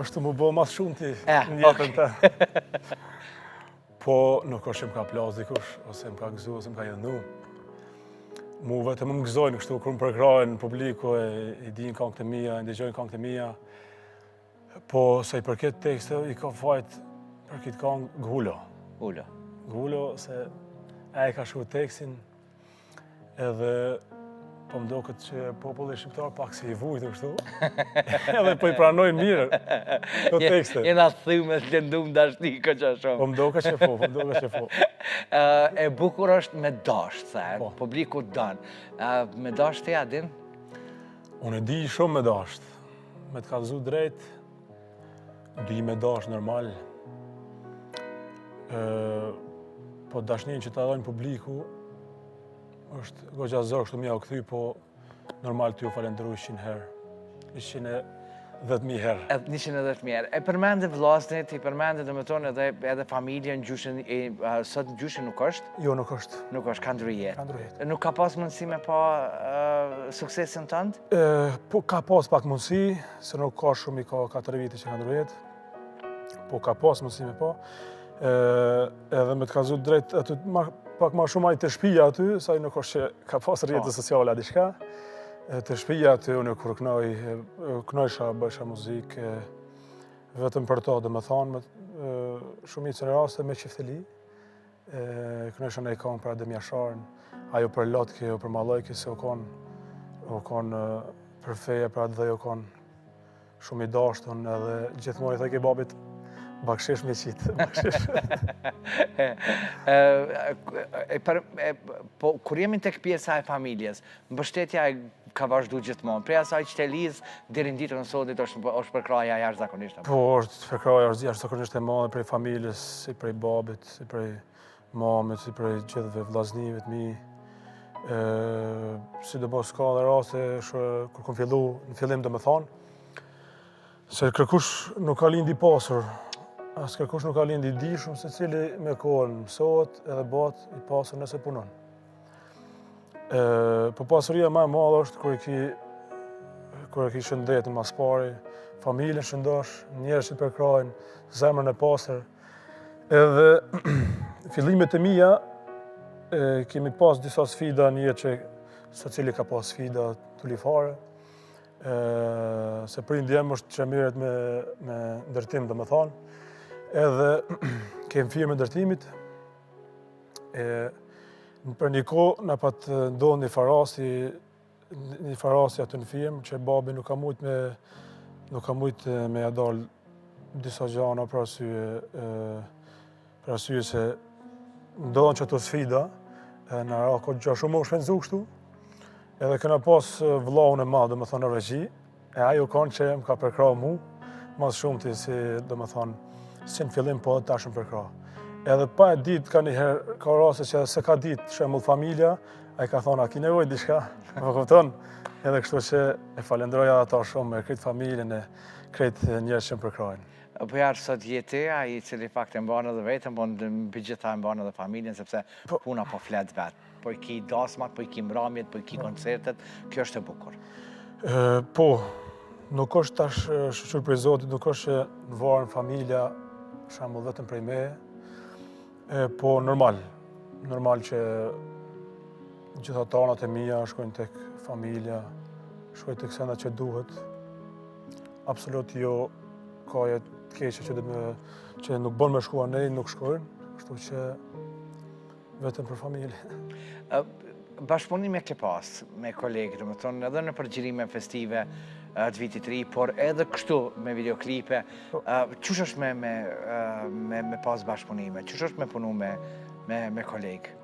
është më bo mas shumë ti në jetën të. Po, nuk është që më ka plasë dikush, ose më ka gëzu, ose më ka jënu. Mu vetëm më gëzojnë kështu, kur më përkrajnë në publiku, I dinë këngët e mia, I ndëgjojnë këngët e mia. Po, sa I përket tekste, I ka fajt për këtë këngë Gullo. Gullo, se e ka shu tekstin, edhe po më do këtë që populli shqiptar pak si I vujtë kështu, edhe po I pranojnë mirë të tekste. Jena thyme të lëndum dashni, ko që shumë. Po më do këtë që po, E bukur është me dasht, the, publiku dënë. Me dasht e adin? Unë e di shumë me dasht. Me të kallëzu drejt, di me dasht normal. Po dashnin që ta dojnë publiku, është goxha zorë kështu mja u këthy, po normal të ju falenderoj 100 herë. 110.000 herë. 110.000 herë. E përmendë vllazërit, i përmendë domethënë edhe familjen, gjyshin, sot gjyshin nuk është? Jo, nuk është. Nuk është, ka ndryjet. Ka ndryjet. Nuk ka pas mundësi me pa suksesin tënd? Po ka pas pak mundësi, se nuk ka shumë, i ka 4 vite që ka ndryjet. Po ka pas mundësi me pa. Edhe me të kazu drejt, aty pak ma shumë ajtë të shpija aty, sa i nuk është që ka pas rrjetet sociale a diçka. Të shpija aty, unë kur knojsha, bëjsha muzikë, vetëm për to, dhe me thonë, shumicën e raste me qifteli. Knojsha në i konë për Adem Jasharën, ajo për Lotke, ajo për Mallojke, se u konë për feje, për atë dhe u konë shumë i dashtën, edhe gjithmonë i thëke babit, bakshesh me qitë, bakshesh. Po, kur jemi tek pjesa e familjes, mbështetja ka vazhdu gjithmonë. Prej asaj qëteliz, deri në ditën e sotit është përkraja jashtëzakonisht. Po, është përkraja jashtëzakonisht e madhe prej familjes, si prej babit, si prej mamit, si prej gjithëve vllaznive të mi. Sidomos ka dhe raste, kur kom fillu, në fillim dhe me thonë, se kërkush nuk ka lindi pasur, as kërkush nuk ka lindi dishum, se cili me kohën mësohet edhe bat i pasur nëse punon. Po pasuria më e madhe është kur e ki shëndetin mas pari, familjen shëndosh, njerëzit përkrajnë, zemrën e pastër. Edhe fillimet e mia, kemi pas disa sfida një që secili ka pas sfida tulifare. Se prindi jem është që mirët me ndërtim, dhe me thonë. Edhe kemi firmë ndërtimit. Për një kohë në patë ndonë një farasi atë në firmë, që babi nuk ka mujtë me jadal disa gjana për arsye se ndonë që të sfida, në rako gjë shumë më shpenzu kështu, edhe këna pas vllaun e madh, dhe me thonë në regji, e ajo kanë që më ka përkra mu, mas shumë të si, dhe me thonë, si në fillim po të ashëm përkra. Edhe pa e ditë ka njëherë, ka rase që se ka ditë shemull familja, a i ka thonë, a ki nevoj diçka, më kupton, edhe kështu që e falendroja ata shumë me krejt familjen e krejt njerëz që më përkrajnë. Po jarë sot jeti, a i cili fakt e mbanë edhe vetëm, po në bëgjitha e mbanë edhe familjen, sepse puna po flet vetë. Po i ki dasmat, po i ki mramjet, po i ki koncertet, kjo është e bukur. Po, nuk është tash shqyqur prej Zotit, nuk është që në varën familja, shambull vetëm prej meje, po normal që gjitha tanat e mija shkojnë tek familja, shkojnë tek sena që duhet, absolut jo ka jetë keqe që nuk bën me shkua nej, nuk shkojnë, kështu që vetëm për familje. Bashkëpunime ke pas me kolegë, dhe më thonë, edhe në përgjirime festive të vitit ri, por edhe kështu me videoklipe, qësh është me pas bashkëpunime? Qësh është me punu me kolegë?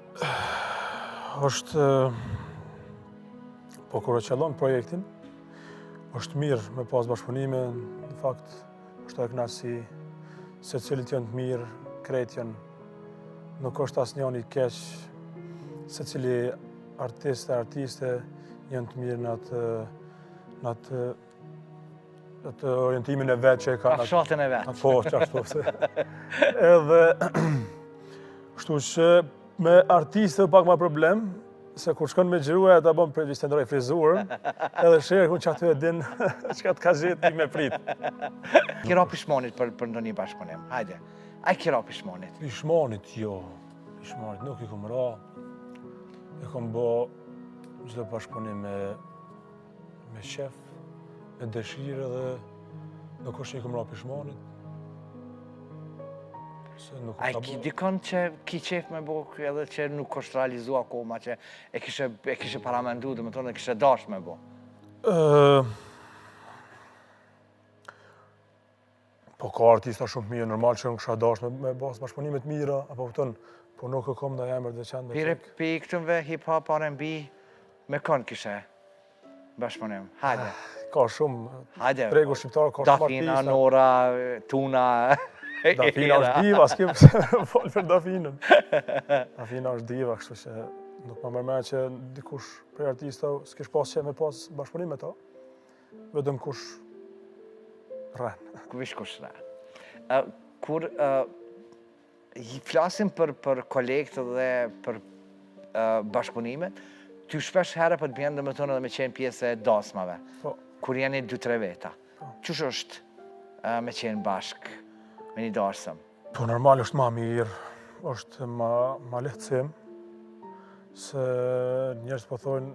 është, po kur e qëllon projektin, është mirë me pas bashkëpunime, në fakt, është e knasi, se cilit janë të mirë, krejt janë, nuk është asë njën i keq, se cili artiste janë të mirë në atë orientimin e vetë që e ka. Afshatën e vetë. Po, që ashtu se. Edhe, kështu që me artiste pak ma problem, se kur shkon me gjirua e ta bëm për të ndroj frizurën, edhe shërë kun që aty e din që ka të ka gjithë i me prit. Kira pishmonit për ndonjë bashkëpunim, hajde. A kira pishmonit? Pishmonit, jo. Pishmonit nuk i kom ra. E kom bo gjithë bashkëpunim me shef, me dëshirë dhe nuk është që i kom ra pishmonit. A i dikon që ki qef me bo edhe që nuk është realizu akoma, që e kishe paramendu, dhe më tonë, e kishe dash me bo? Po ka artista shumë mirë, normal që nuk kisha dash me bas bashkëpunimet mira, apo pëtën, po nuk e kom da emër dhe qenë. Pire për këtëmve hip-hop, R&B, me kënë kishe bashkëpunim? Hajde. Ka shumë, Hajde. tregu shqiptarë, ka shumë artista. Dafina, Nora, Tuna... Dafina është diva, s'kem folë për Dafinën. Dafina është diva, kështu që Nuk më mërmend që dikush për artistëve s'kish pas që me pas bashkëpunim me ta, vetëm kush rren. Kush rren. Kur flasim për kolegët dhe për bashkëpunimet, ty shpesh herë për të bjenë dhe edhe me qenë pjesë e dasmave, kur jeni 2-3 veta. Qysh është me qenë bashk me një darsëm? Po normal është ma mirë, është ma lehtësim, se njerëz po thonë,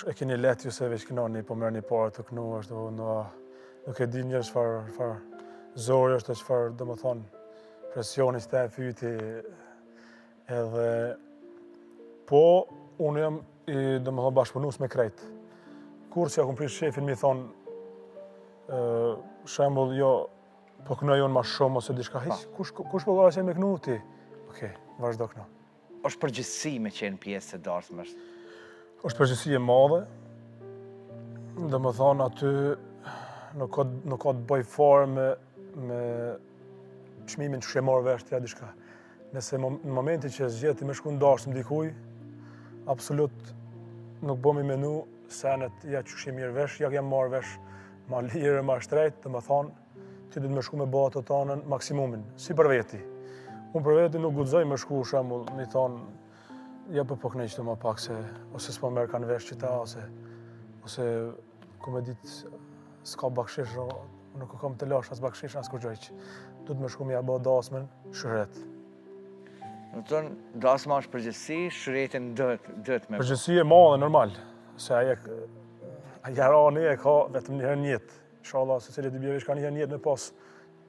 e keni lehtë ju se veç kënoni, po merrni parë të kënu, është nuk e di njerëz çfarë zori është, çfarë domethënë presioni që ta e fyti, edhe po unë jam domethënë bashkëpunues me krejt. Kur që ja kom prish shefin mi thonë, shembull jo, po kënoj unë ma shumë ose diçka, kush po ka qenë me kënu ti? Okej, vazhdo kënu. Është përgjithësi me qenë pjesë e darsmës? Është përgjithësi e madhe, domethënë aty nuk ka të bëj fare me çmimin që e marr vesh t'ja diçka. Nëse në momentin që zgjeti me shku ndarsëm dikuj, absolut nuk bëmi menu senet ja që shim mirë vesh, ja kem marr vesh ma lirë, ma shtrejt, domethënë ti du të me shku me bëha të tanën maksimumin, si për veti. Unë për veti nuk guxoj me shku shembull, mi thonë, ja po kënaqë më pak se ose s'po merr kanë vesh që ta, ose ku me ditë s'ka bakshish, nuk kam të lash as bakshish as kurrë që du të me shku me ja bë dasmën shëret. Në tonë, dasma është përgjithësi, shëretin dët me... Përgjithësi e madhe, normal, se aja rani e ka vetëm një herë në jetë. Inshallah, se cilit i bjevish ka një herë në jetë me pas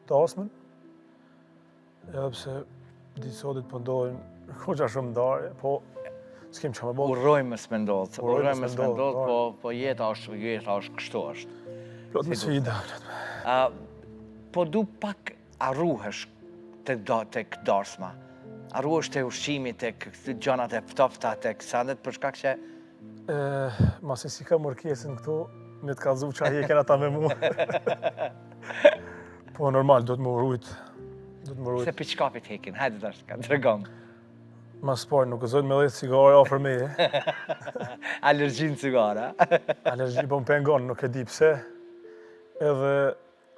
dasmën, edhe pse ditë sotit po ndodhin koqa shumë ndarje, po s'kem që me bëllë. Urrojmë s'me ndodhë, po jeta është kështu është. Plot me sfida. Po du pak arruhesh tek darsma. Arruhesh te ushqimi, tek gjanat e ftofta, tek sandet, për shkak që... Masi si ka mërkjesin këtu, me të kalzu që aje kena ta me mu. Po normal, do të më urujt. Se për qkapit hekin, hajde tash, ka të regom. Mas parë, nuk gëzojnë me dhejtë cigare ofër me. Alergjin cigare. Alergji po më pengon, nuk e di pse. Edhe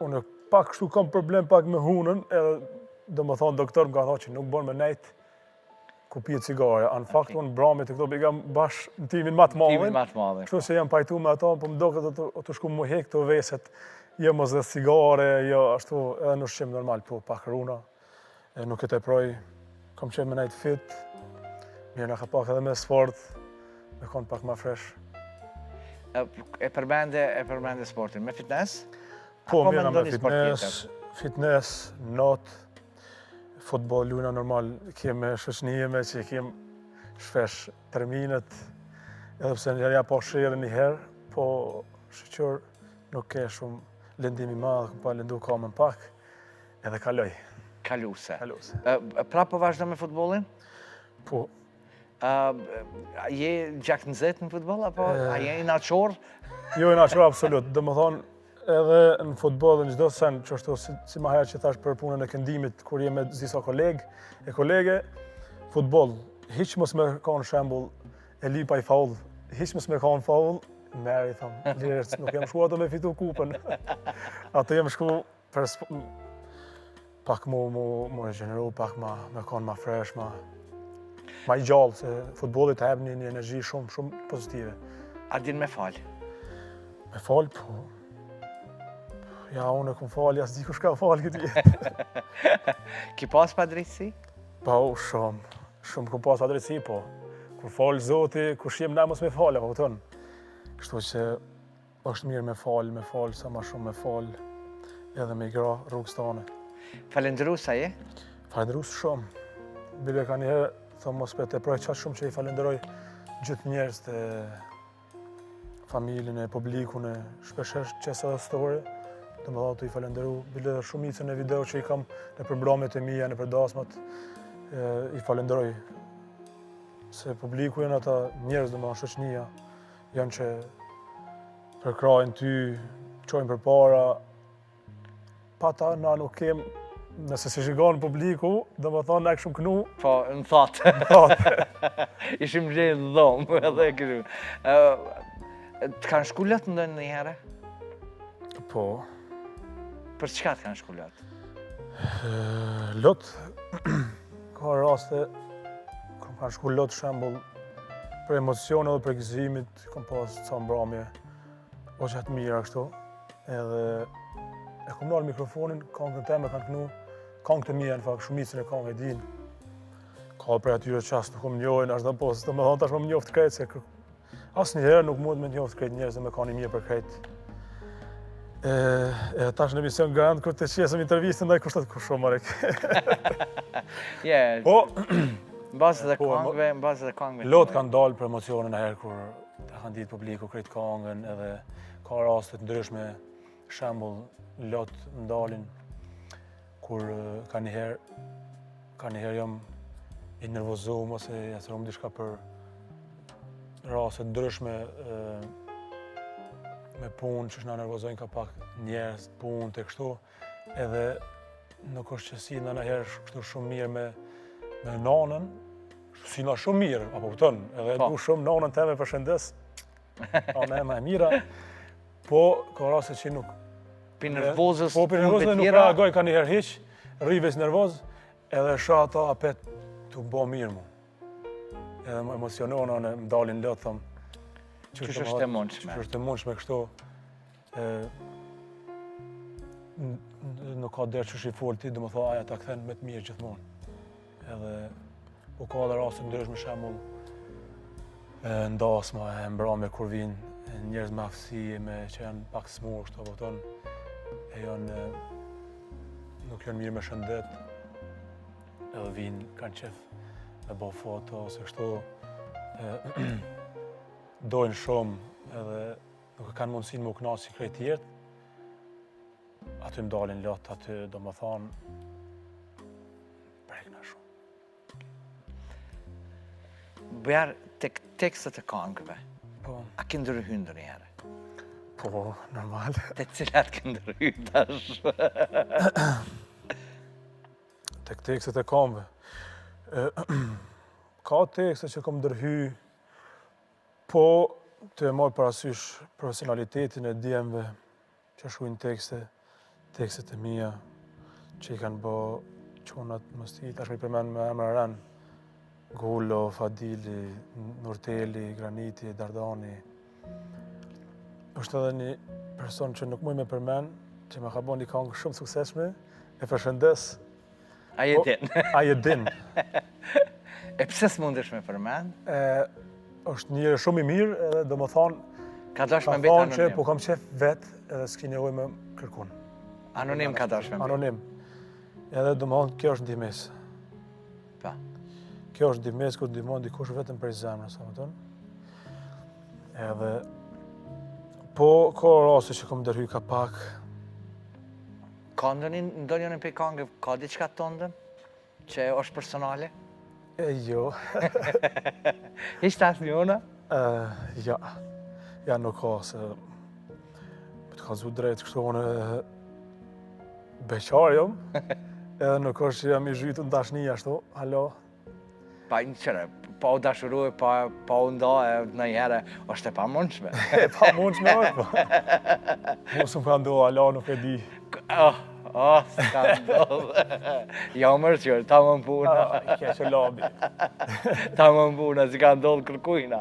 unë pak kështu kam problem pak me hunën, edhe do më thonë doktor më ka thonë që nuk bon me nejt ku pije cigare. Në fakt, unë bramit e këto për jam bash në timin matë madhin. Kështu se jam pajtu me ato, po më do këtë të shku më hek të veset. Jo mos dhe cigare, jo ashtu, edhe në shqim normal, po pak runa. Nuk e teproj, kam qenë me nejt fit, mirë në ka pak edhe me sport, me konë pak ma fresh. E përmende sportin, me fitness? Po, mirë me fitness, not, futbol, luna normal, keme shoqënijeme që kem shpesh terminet, edhe pse njerëja po shire një herë, po shqyqër nuk ke shumë lëndimi madhë, pa lëndu kamën pak, edhe kaloj. Kaluse. Pra po vazhdo me futbolin? Po. Je gjak nëzet në futbol, apo a je i nachor? Jo, i nachor, absolut. Dhe më thonë, edhe në futbol dhe në gjdo sen, që është si ma herë që thash për punën e këndimit, kur je me disa kolege, futbol, hiq mos me ka në shembull e lipa i faull, hiq mos me ka në faull, merë, i thamë, lirës, nuk jam shku ato me fitu kupën. Ato jem shku për pak mu regeneru, pak me konë ma fresh, ma i gjallë, se futbolit të ebë një energji shumë pozitive. A din me falë? Me falë, po. Ja, unë e kom falë, jasë di kush ka falë këtë jetë. Ki pas pa drejtësi? Po, shumë kom pas pa drejtësi, po. Kur falë zoti, kush jem na mos me falë, po tonë. Kështu që është mirë me falë, sa ma shumë me falë, edhe me i gra rrugës tane. Falendru sa je? Falendru shumë. Bile ka njëherë, thëmë mos për të proj qatë shumë që i falenderoj gjithë njerëz të familjen e publikun e shpeshesh qesa dhe story, të më dhatu i falenderu. Bile shumicën e video që i kam në përmbramjet e mija, në përdasmat, i falenderoj. Se publiku janë ata njerëz dhe më shoqënia, janë që përkrajnë ty, qojnë për para, pa ta na nuk kem nëse si shikon publiku, do më thonë e këshum kënu. Po, më thatë. Ishim gjenë në dhomë, edhe kështu. Të kanë shku lot ndonjë një herë? Po. Për çka të kanë shku lot? Lot, ka raste, kanë shku lot shembull, për emocione dhe për gëzimit, kam pas ca mbrëmje, o që atë mira kështu, edhe e kom nalë mikrofonin, këngën teme kanë kënu, këngë të mija në fakt, shumicën e këngë e din. Ka për atyre qasë nuk më njojnë, ashtë dhe posë, të më thonë tash më njoftë krejtë, se asë njëherë nuk mund me njoftë krejtë njerëz dhe me ka një mirë për krejtë. E tash në emision Grand, kërë të qesëm intervjistën, ndaj kushtat ku shumë, Marek. Po, Në bazë dhe këngëve, Lot kanë dalë për emocionin e herë, kur të kanë ditë publiku krejtë këngën, edhe ka rastet ndryshme, shembull, lot ndalin, kur ka njëherë jam i nervozum, ose jasërum diçka për rastet ndryshme me punë, që shna nervozojnë ka pak njerëz, punë të kështu, edhe nuk është që si në herë kështu shumë mirë me nanën, si na shumë mirë, apo kupton, edhe du shumë nanën teme për shëndes, nana e më e mira, po ka raste që nuk. Për nervozës po për nervozës nuk reagoj ka njëherë hiq, rrives nervoz, edhe shoh ata apet të bo mirë mu. Edhe më emocionona, më dalin lot, thom. Qysh është e mundshme? Qysh është e mundshme kështu. Nuk ka derë qysh i folë ti, dhe më tha, aja ta këthen me të mirë gjithmonë. Edhe, u ka dhe rastë ndryshme shembull, ndasma e mbrëmje kur vinë njerëz me aftësi, që janë pak smur, kështu, apo tonë, nuk janë mirë me shëndet, edhe vinë, kanë qef me bo foto, ose kështu, dojnë shumë, edhe nuk kanë mundësin më u knasi krejt tjertë, aty më dalin lot, aty do më thonë, prekna shumë. Bëjarë tek tekstet e këngëve, Po, a ke ndërhyjë ndonjëherë? po, normal. Te cilat ke ndërhyjë tash? Tek tekstet e këngëve. Ka tekste që kom ndërhyjë, po të e marrë parasysh profesionalitetin e djemve që shkruajnë tekstet e mia, që i kanë bë çunat mështi, tash më përmend me emra rënë, Gullo, Fadili, Nurteli, Graniti, Dardani. Është edhe një person që nuk muj me përmend, që më ka bën një këngë shumë suksesshme, e përshëndes. A je din? A je din. E pse s'mundesh me përmend? Është njëri shumë i mirë, edhe do më thonë, Ka dash me ka mbet thonë që anonim. po kam qef vetë, edhe s'ki nevojë me kërkun. Anonim ka dash me mbet. Anonim. Edhe do më thonë, kjo është ndihmës. Pa. Kjo është ndihmës ku ndihmon dikush vetëm për zemrën, sa më tonë. Edhe, po, ka raste që kom ndërhyj ka pak. Ka ndonjën e pe këngëve, ka diçka të tëndën? Që është personale? Jo. Ishte asnjëna? Ja. Ja, nuk ka, se për të kazu drejt kështu unë beqar jam, edhe nuk është që jam i zhytu në dashni ashtu, halo. Pa një qëre, pa u dashurue, pa u nda e në jere, është e pa mundshme. E pa mundshme është, po. Mos më ka ndohë, halo, nuk e di. S'ka ndodhë. Ja mërë qërë, ta më më puna. Kja që labi. Ta më më puna, si ka ndodhë kërkujna.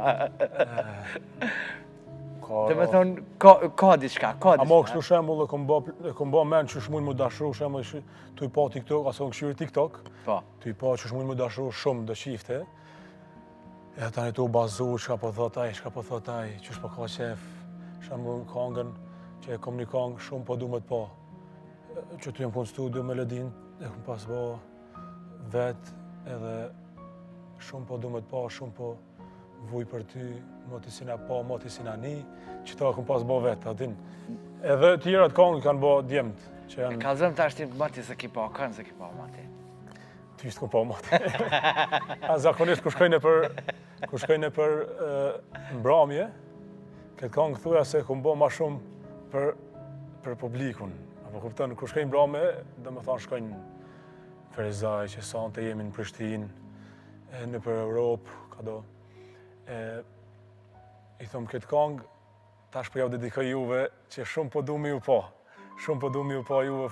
Dhe me thonë, ka diçka, ka diçka. Amo kështu shembull e kom bë mend që shmujnë më dashru, shembull tu i pa TikTok, ose unë këshyri TikTok. Po. Tu i pa që shmujnë më dashru shumë do qifte. E tani tu bazu, çka po thot ai, çka po thot ai, qysh po ka qef. Shembull këngën që e kom një këngë shumë po du më të pa. Që tu jem në studio melodin, e kom pas bë vet, edhe shumë po du më të pa, shumë po vuj për ty, moti si na pa, moti si na ni, që ta kom pas bo vetë, atin. Edhe tjerat këngë kanë bo djemët, që janë... Ka zëmë ta shtim mati se ki pa, kanë se ki pa mati. Ty ishtë kom pa mati. A zakonisht ku shkojnë për mbramje, këtë këngë thuja se kom bo ma shumë për publikun. Apo kupton, ku shkojnë mbramje, dhe më thanë shkojnë Ferizaj që sante jemi në Prishtinë, në për Europë, kado. I thëmë këtë këngë, tash për jau dedikoj juve që shumë po du me ju po. Shumë po du me ju po juve,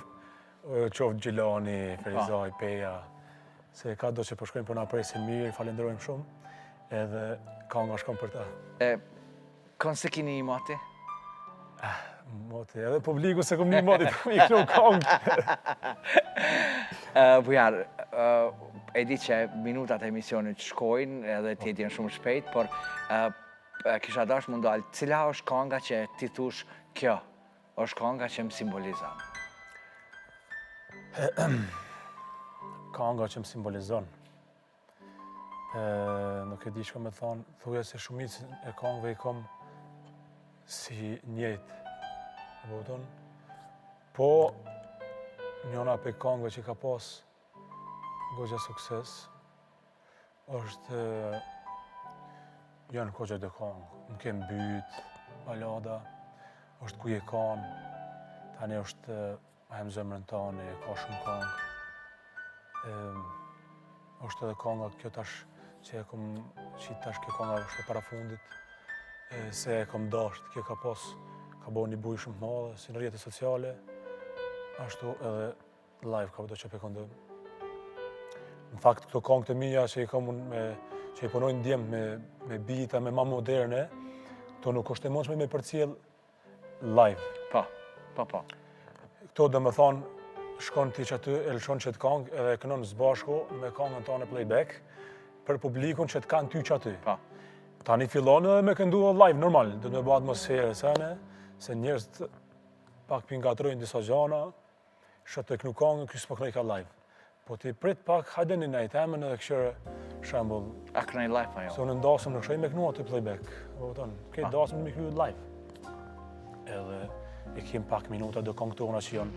qoftë Gjilani, Ferizaj, Peja, se ka do që përshkojnë për na presin mirë, falenderojmë shumë, edhe kënga shkon për ta. Kënë se kini i mati? Moti, edhe publiku se kom një moti, i kënu këngë. Bujar, e di që minutat e emisionit shkojnë edhe ti jenë shumë shpejt, por kisha dash mundal, cila është kënga që ti thush kjo është kënga që më simbolizon? Kënga që më simbolizon. Nuk e di shko me thonë, thuja se shumicë e këngëve i kom si njëjtë. Po, njëna për këngëve që ka pas Goxha Sukses, është janë Goxha dhe këngë. Më kem byt, balada, është ku je kanë, tani është Ahem zemrën tani, ka shumë këngë. është edhe kënga kjo tash që e kom qitë tash kjo kënga është e parafundit, se e kom dasht, kjo ka pas, ka bo një buj shumë të madhe, si në rrjetet sociale, ashtu edhe live ka do që pe këndëm. Në fakt, këto këngët e mija që i kam që i punojnë djemë me bita, me ma moderne, këto nuk është e mundshme me përcjell live. Po. Këto dhe më thonë, shkon ti që aty, e lëshon që të këngë edhe e kënon zbashku me këngën tonë playback për publikun që të kanë ty që aty. Tani fillon edhe me këndu live, normal, dhe me bë atmosferë sene, se njerëz pak pingatrojnë disa gjana, shëtë e kënu këngën, kësë më kënej ka live. Po ti prit pak, hajde një nejtë, emën edhe këshërë shembull. A kënej live, pa jo? Se unë ndasëm në këshoj me kënu aty playback. Këtë dasëm në me kënu live. Edhe i kim pak minuta do këngë tona që janë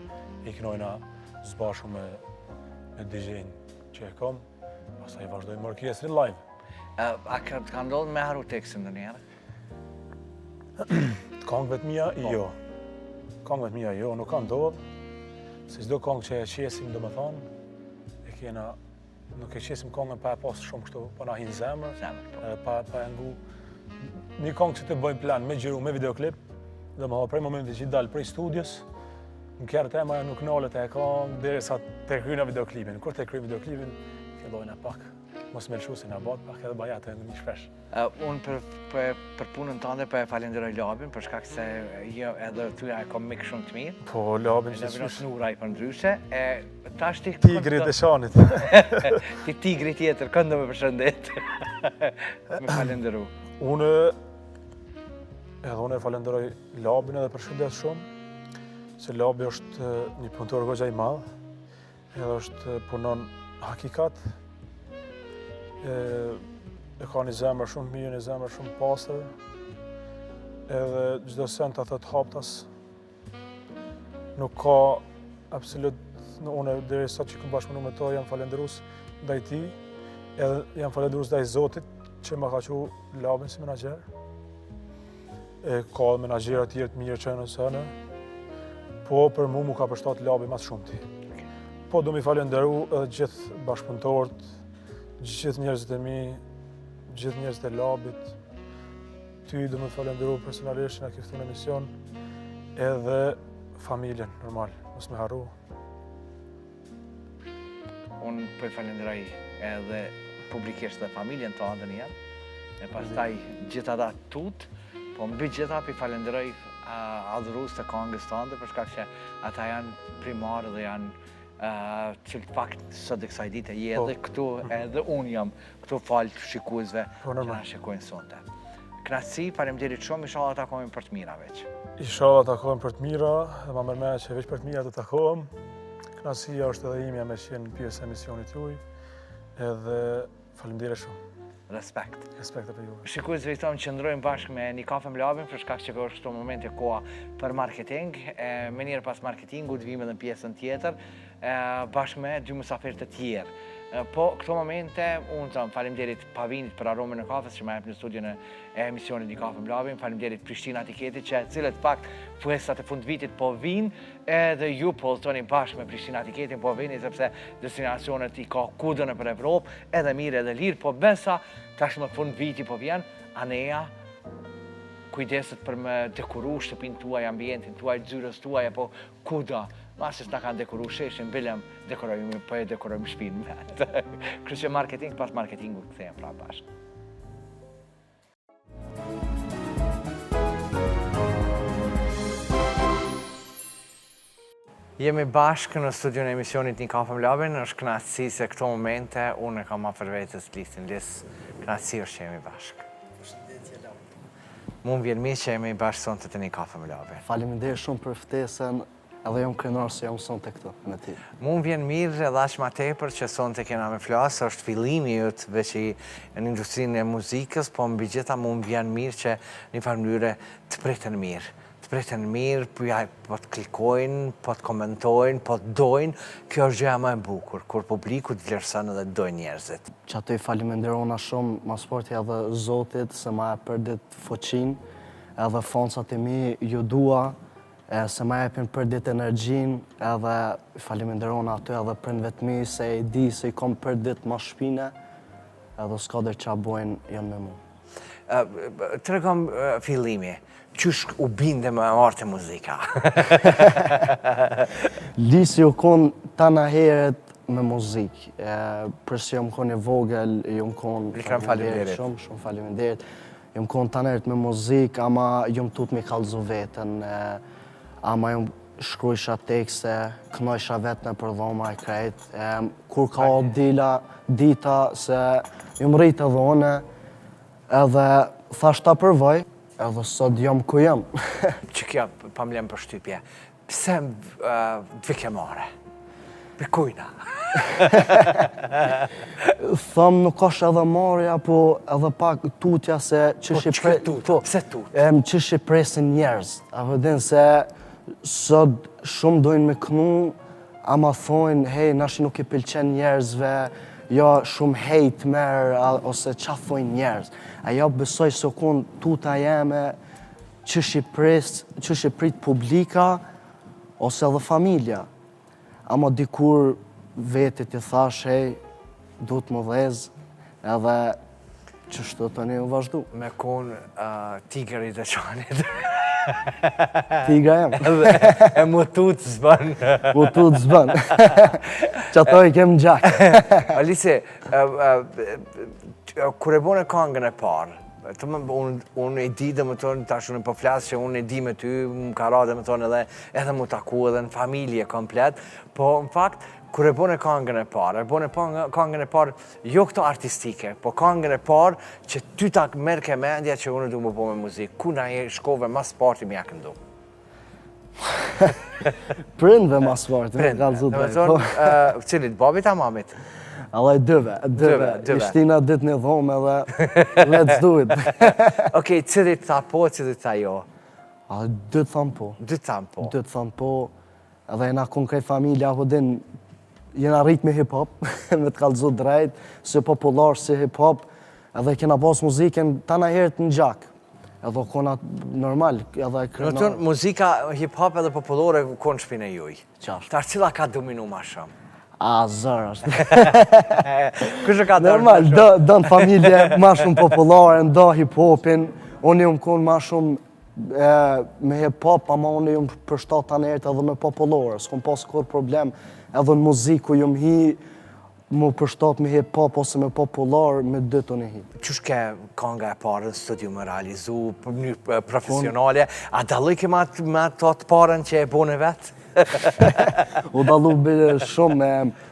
i kënojna zbashu me DJ-n që e kom, pastaj i vazhdojmë më orkestrin live. A ka ndodhë me haru tekstin dhe njerë? Këngëve të mija, jo. Këngëve të mija, jo, nuk ka ndodhë. Se çdo këngë që e qesim, do më thonë, nuk e qesim këngën pa e pasë shumë kështu, pa na hinë zemër, pa e ngu. Një këngë që të bëjmë plan me gjiru, me videoklip, dhe më prej momenti që i dalë prej studios, në kjerë tema nuk nalët e këngë, dhe sa të kryjna videoklipin. Kur të kryjnë videoklipin, fillojnë e pak. Mos me lëshu si në bat, pak edhe bajate në një shpesh. Unë për punën tënde për e falenderoj Labin, për shkak se jo edhe tyja e kom mik shumë të mirë. Po, Labin që të snura i për ndryshe. Tigrit e shanit. Ti tigri tjetër, këndo me përshëndet. Me falenderu. Unë e falenderoj Labin edhe përshëndet shumë, se Labi është një punëtor goxha i madh, edhe është punon hakikat, e ka një zemër shumë mirë, një zemër shumë pastër, edhe çdo send të thot haptas, nuk ka absolut, unë deri sa që kom bashkëpunu me to, jam falenderus ndaj tij, edhe jam falenderus ndaj Zotit që më ka qu Labin si menaxher. Ka menaxhera të tjerë të mirë që në sene, po për mu ka përshtat Labi mas shumë ti. Po do mi falenderu edhe gjithë bashkëpunëtorët, gjithë njerëzit e mi, gjithë njerëzit e Labit. Ty do mi falenderu personalisht në kiftu në emision, edhe familjen, normal, mos me harru. Unë për falenderoj edhe publikisht dhe familjen të andë njerë, e pastaj gjithë ata tutë, po mbi gjitha për falenderoj adhurus të këngës tënde, për shkak që ata janë primarë dhe janë që të fakt sot e kësaj dite je edhe këtu, edhe unë jam këtu falë të shikuesve që na shikojnë sonte. Knatësi, faleminderit shumë, inshallah takohemi për të mira veç. Inshallah takohemi për të mira, dhe ma mërmena që veç për të mira të takohem. Knatësia është edhe imja me qenë pjesë e emisionit juaj, edhe faleminderit shumë. Respekt. Respekt për ju. Shikuesve i thonë që ndrojmë bashkë me një kafe me Labin, për shkak që është këto momente koha për marketing. Me njërë pas marketingu, të vime dhe në pjesën tjetër, bashkë me dy musafirë të tjerë. Po, këto momente, unë thëmë faleminderit Pavinit për aromën e kafes që më jep në studion e emisionit Një Kafe Mblabin, faleminderit Prishtina Tiketi që cilët fakt fuesat e fund vitit po vinë edhe ju po toni bashkë me Prishtina Tiketin po vini sepse destinacionet i ka kudën për Evropë, edhe mirë edhe lirë, po besa tashmë fund viti po vjen, aneja kujdeset për me dekoru shtëpin tuaj, ambientin tuaj, zyrës tuaj, apo kuda. Masës nga kanë dekoru sheshin, bilem dekorojmë, po e dekorojmë shpinë vetë. Kërështë që marketing, pas marketingu këthejmë pra bashkë. Jemi bashkë në studion e emisionit Një Kafe Mblabin, është knatësi se këto momente unë e kam afër vetës listin lisë. Knatësi është që jemi bashkë. Mu më vjen mirë që jemi bashkë sonte të Një Kafe Mblabin. Faleminderit shumë për ftesën, edhe jam krenar se jam sonte këtu me ti. Mu më vjen mirë edhe aq ma tepër që sonte kena me flasë, është fillimi jëtë veç i në industrinë e muzikës, po mbi gjitha mu më vjen mirë që një farë mënyre të pritën mirë. Të pritën mirë, po të klikojnë, po të komentojnë, po të dojnë, kjo është gjëja më e bukur, kur publiku të vlerëson edhe dojnë njerëzit. Që ato i faleminderona shumë, ma sporti edhe Zotit, se ma e përdit foqin, edhe fansat e mi ju dua, se ma jepin përdit energjin, edhe faleminderona ato edhe prindve të mi, se i di se i kom përdit ma shpine, edhe s'ka dhe qa bojnë janë me mu. Të regom fillimi, qysh u binde me artë e muzika? Lisi u konë tana heret me muzikë. Përsi jam konë i vogël, jam konë shumë faleminderit. Jam konë tana heret me muzikë, ama jam tut me kallëzu vetën, ama jam shkrujsha tekste, knojsha vetë në përdhoma e krejt. Kur ka dita se jam rritë edhe one, edhe thash ta përvoj, edhe sot jam ku jam. Që kjo pa mlem për shtypje, pse dvike mare? Për kujna? Thëm nuk është edhe marja, po edhe pak tutja se Pse tut? Qësh i presin njerëz. A vëdin se sot shumë dojnë me knu, ama thojnë, hej, nashi nuk i pëlqen njerëzve, jo shumë hejt merë, ose qa thojnë njerëz. Ajo besoj se kun tuta jeme qësh i prit publika, ose edhe familja. Ama dikur vetit i thash, hej, du të më dhez, edhe qështu të një vazhdu. Me kun tigër i të qanit. Tigra jem. E mu tut zbën. Mu tut zbën. Që ato i kem gjak. Alice, kur e bone kangën e parë, unë e di dhe më tonë, tash unë po flasë që unë e di me ty, më ka ra dhe më tonë edhe më taku edhe në familje komplet, po në fakt, kur e bone kangën e parë, jo këto artistike, po kangën e parë që ty ta merë ke mendja që unë du më po me muzikë, ku na e shkove mas parti më ja këndu? Prindve mas parti, me kalëzut dhe. Dhe më tonë, cilit, babit a mamit? Allaj dëve. Ishtina dit një dhome edhe let's do it. Okej, cilit tha po, cilit tha jo? Dytë thamë po. Dytë thamë po? Dytë thamë po, edhe jena konkret familja, apo din, jena rrit me hip-hop, me të kalëzut drejt, si popular, si hip-hop, edhe kena pas muzikën tana herët në gjak. Edhe kona normal, edhe krenar. Në tonë, muzika hip-hop edhe populore konë shpine juj. Qashtë. Tarë cila ka dominu ma shumë? A, zërë është. Kështë ka të normal, dënë familje ma shumë populare, ndo hip-hopin, unë jëmë konë ma shumë me hip-hop, ama unë jëmë përshtat të nërët edhe me populore, s'kom pas kur problem edhe në muziku jëmë hi, mu përshtat me hip-hop ose me popular, me dytë unë hi. Qështë ke kanga e parë në studiu me realizu, për një profesionale, a daloj ke ma të parën që e bone vetë? U dalu bërë shumë,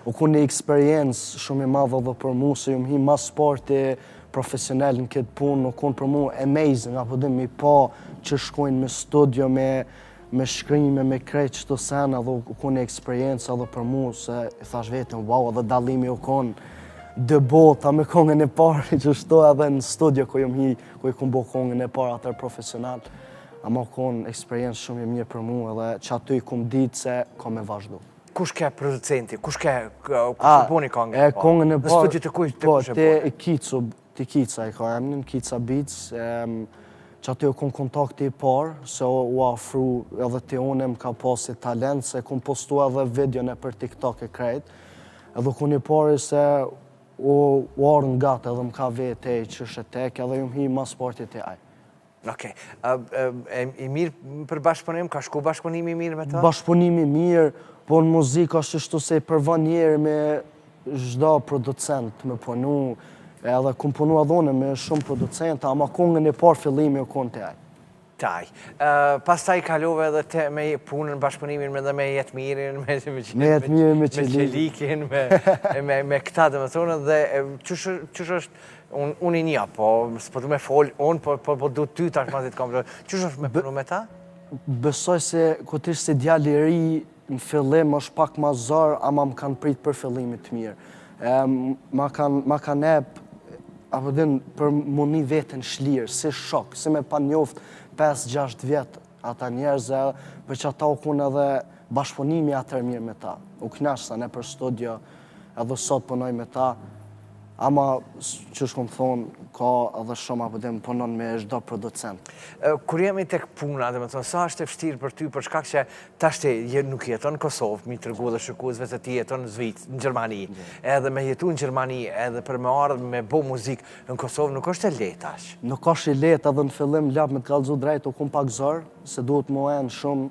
u ku një eksperiencë shumë i madhe dhe për mu, se ju më hi ma sporti profesional në këtë punë, u kun për mu amazing, apo dhe mi pa që shkojnë me studio, me shkrime, me krejt qëto sena, dhe u kun një eksperiencë edhe për mu, se i thash vetën, wow, edhe dalimi u kun dë bota me kongën e parë, që shto edhe në studio ku ju më hi, ku i kun bo kongën e parë atër profesional. Ama konë eksperiencë shumë e mirë për mu edhe që aty i kumë ditë se ka me vazhdu. kush ke producenti, kush puni kongën e parë? Kongën e parë. Në studio të kush Po, e te Kica e ka emrin, Kica Beats. Që aty u kon kontakti i parë, se u afru edhe te unë më ka pasi talent, se kom postu edhe videon e për TikTok e krejt. Edhe kun i pari se u arën gata edhe më ka vete që shetek, edhe ju më hi mas partit e aj. Okej. I mirë për bashkëpunim? Ka shku bashkëpunimi i mirë me ta? Bashkëpunimi mirë, po në muzikë është shtu se i përvan njerë me çdo producent me punu, edhe kom punu adhone me shumë producenta, ama kongën e parë fillimi o konë të aj. Taj. Pas taj kalove edhe me punën, bashkëpunimin dhe me jetë mirin, me qelikin, me këta dhe me thonë, dhe qësh është, unë i nja, po s'po du me folë, unë po du ty tash ma ditë kam, qësh është me punu me ta? Besoj se këtë ishte se djali i ri në fillim është pak ma zarë, ama më kanë prit për fillimit të mirë. Ma kanë apo din për muni vetën shlirë, si shok, si me pa njoft 5-6 vjetë ata njerëzë, për që ata u kun edhe bashkëpunimi atër mirë me ta. U knash sa ne për studio, edhe sot punoj me ta, ama që shkom thonë, ka edhe shumë apo din punon me çdo producent. Kur jemi tek puna, dhe me thonë, sa është e vështirë për ty, për shkak që tashti nuk jeton në Kosovë, mi tërgu dhe shikuesve se ti jeton në në Gjermani, edhe me jetu në Gjermani, edhe për me ardhë me bo muzikë në Kosovë, nuk është e lehtë as. Nuk është e lehtë, edhe në fillim lap me të kallëzu drejt, u kum pak zor, se duhet më enë shumë,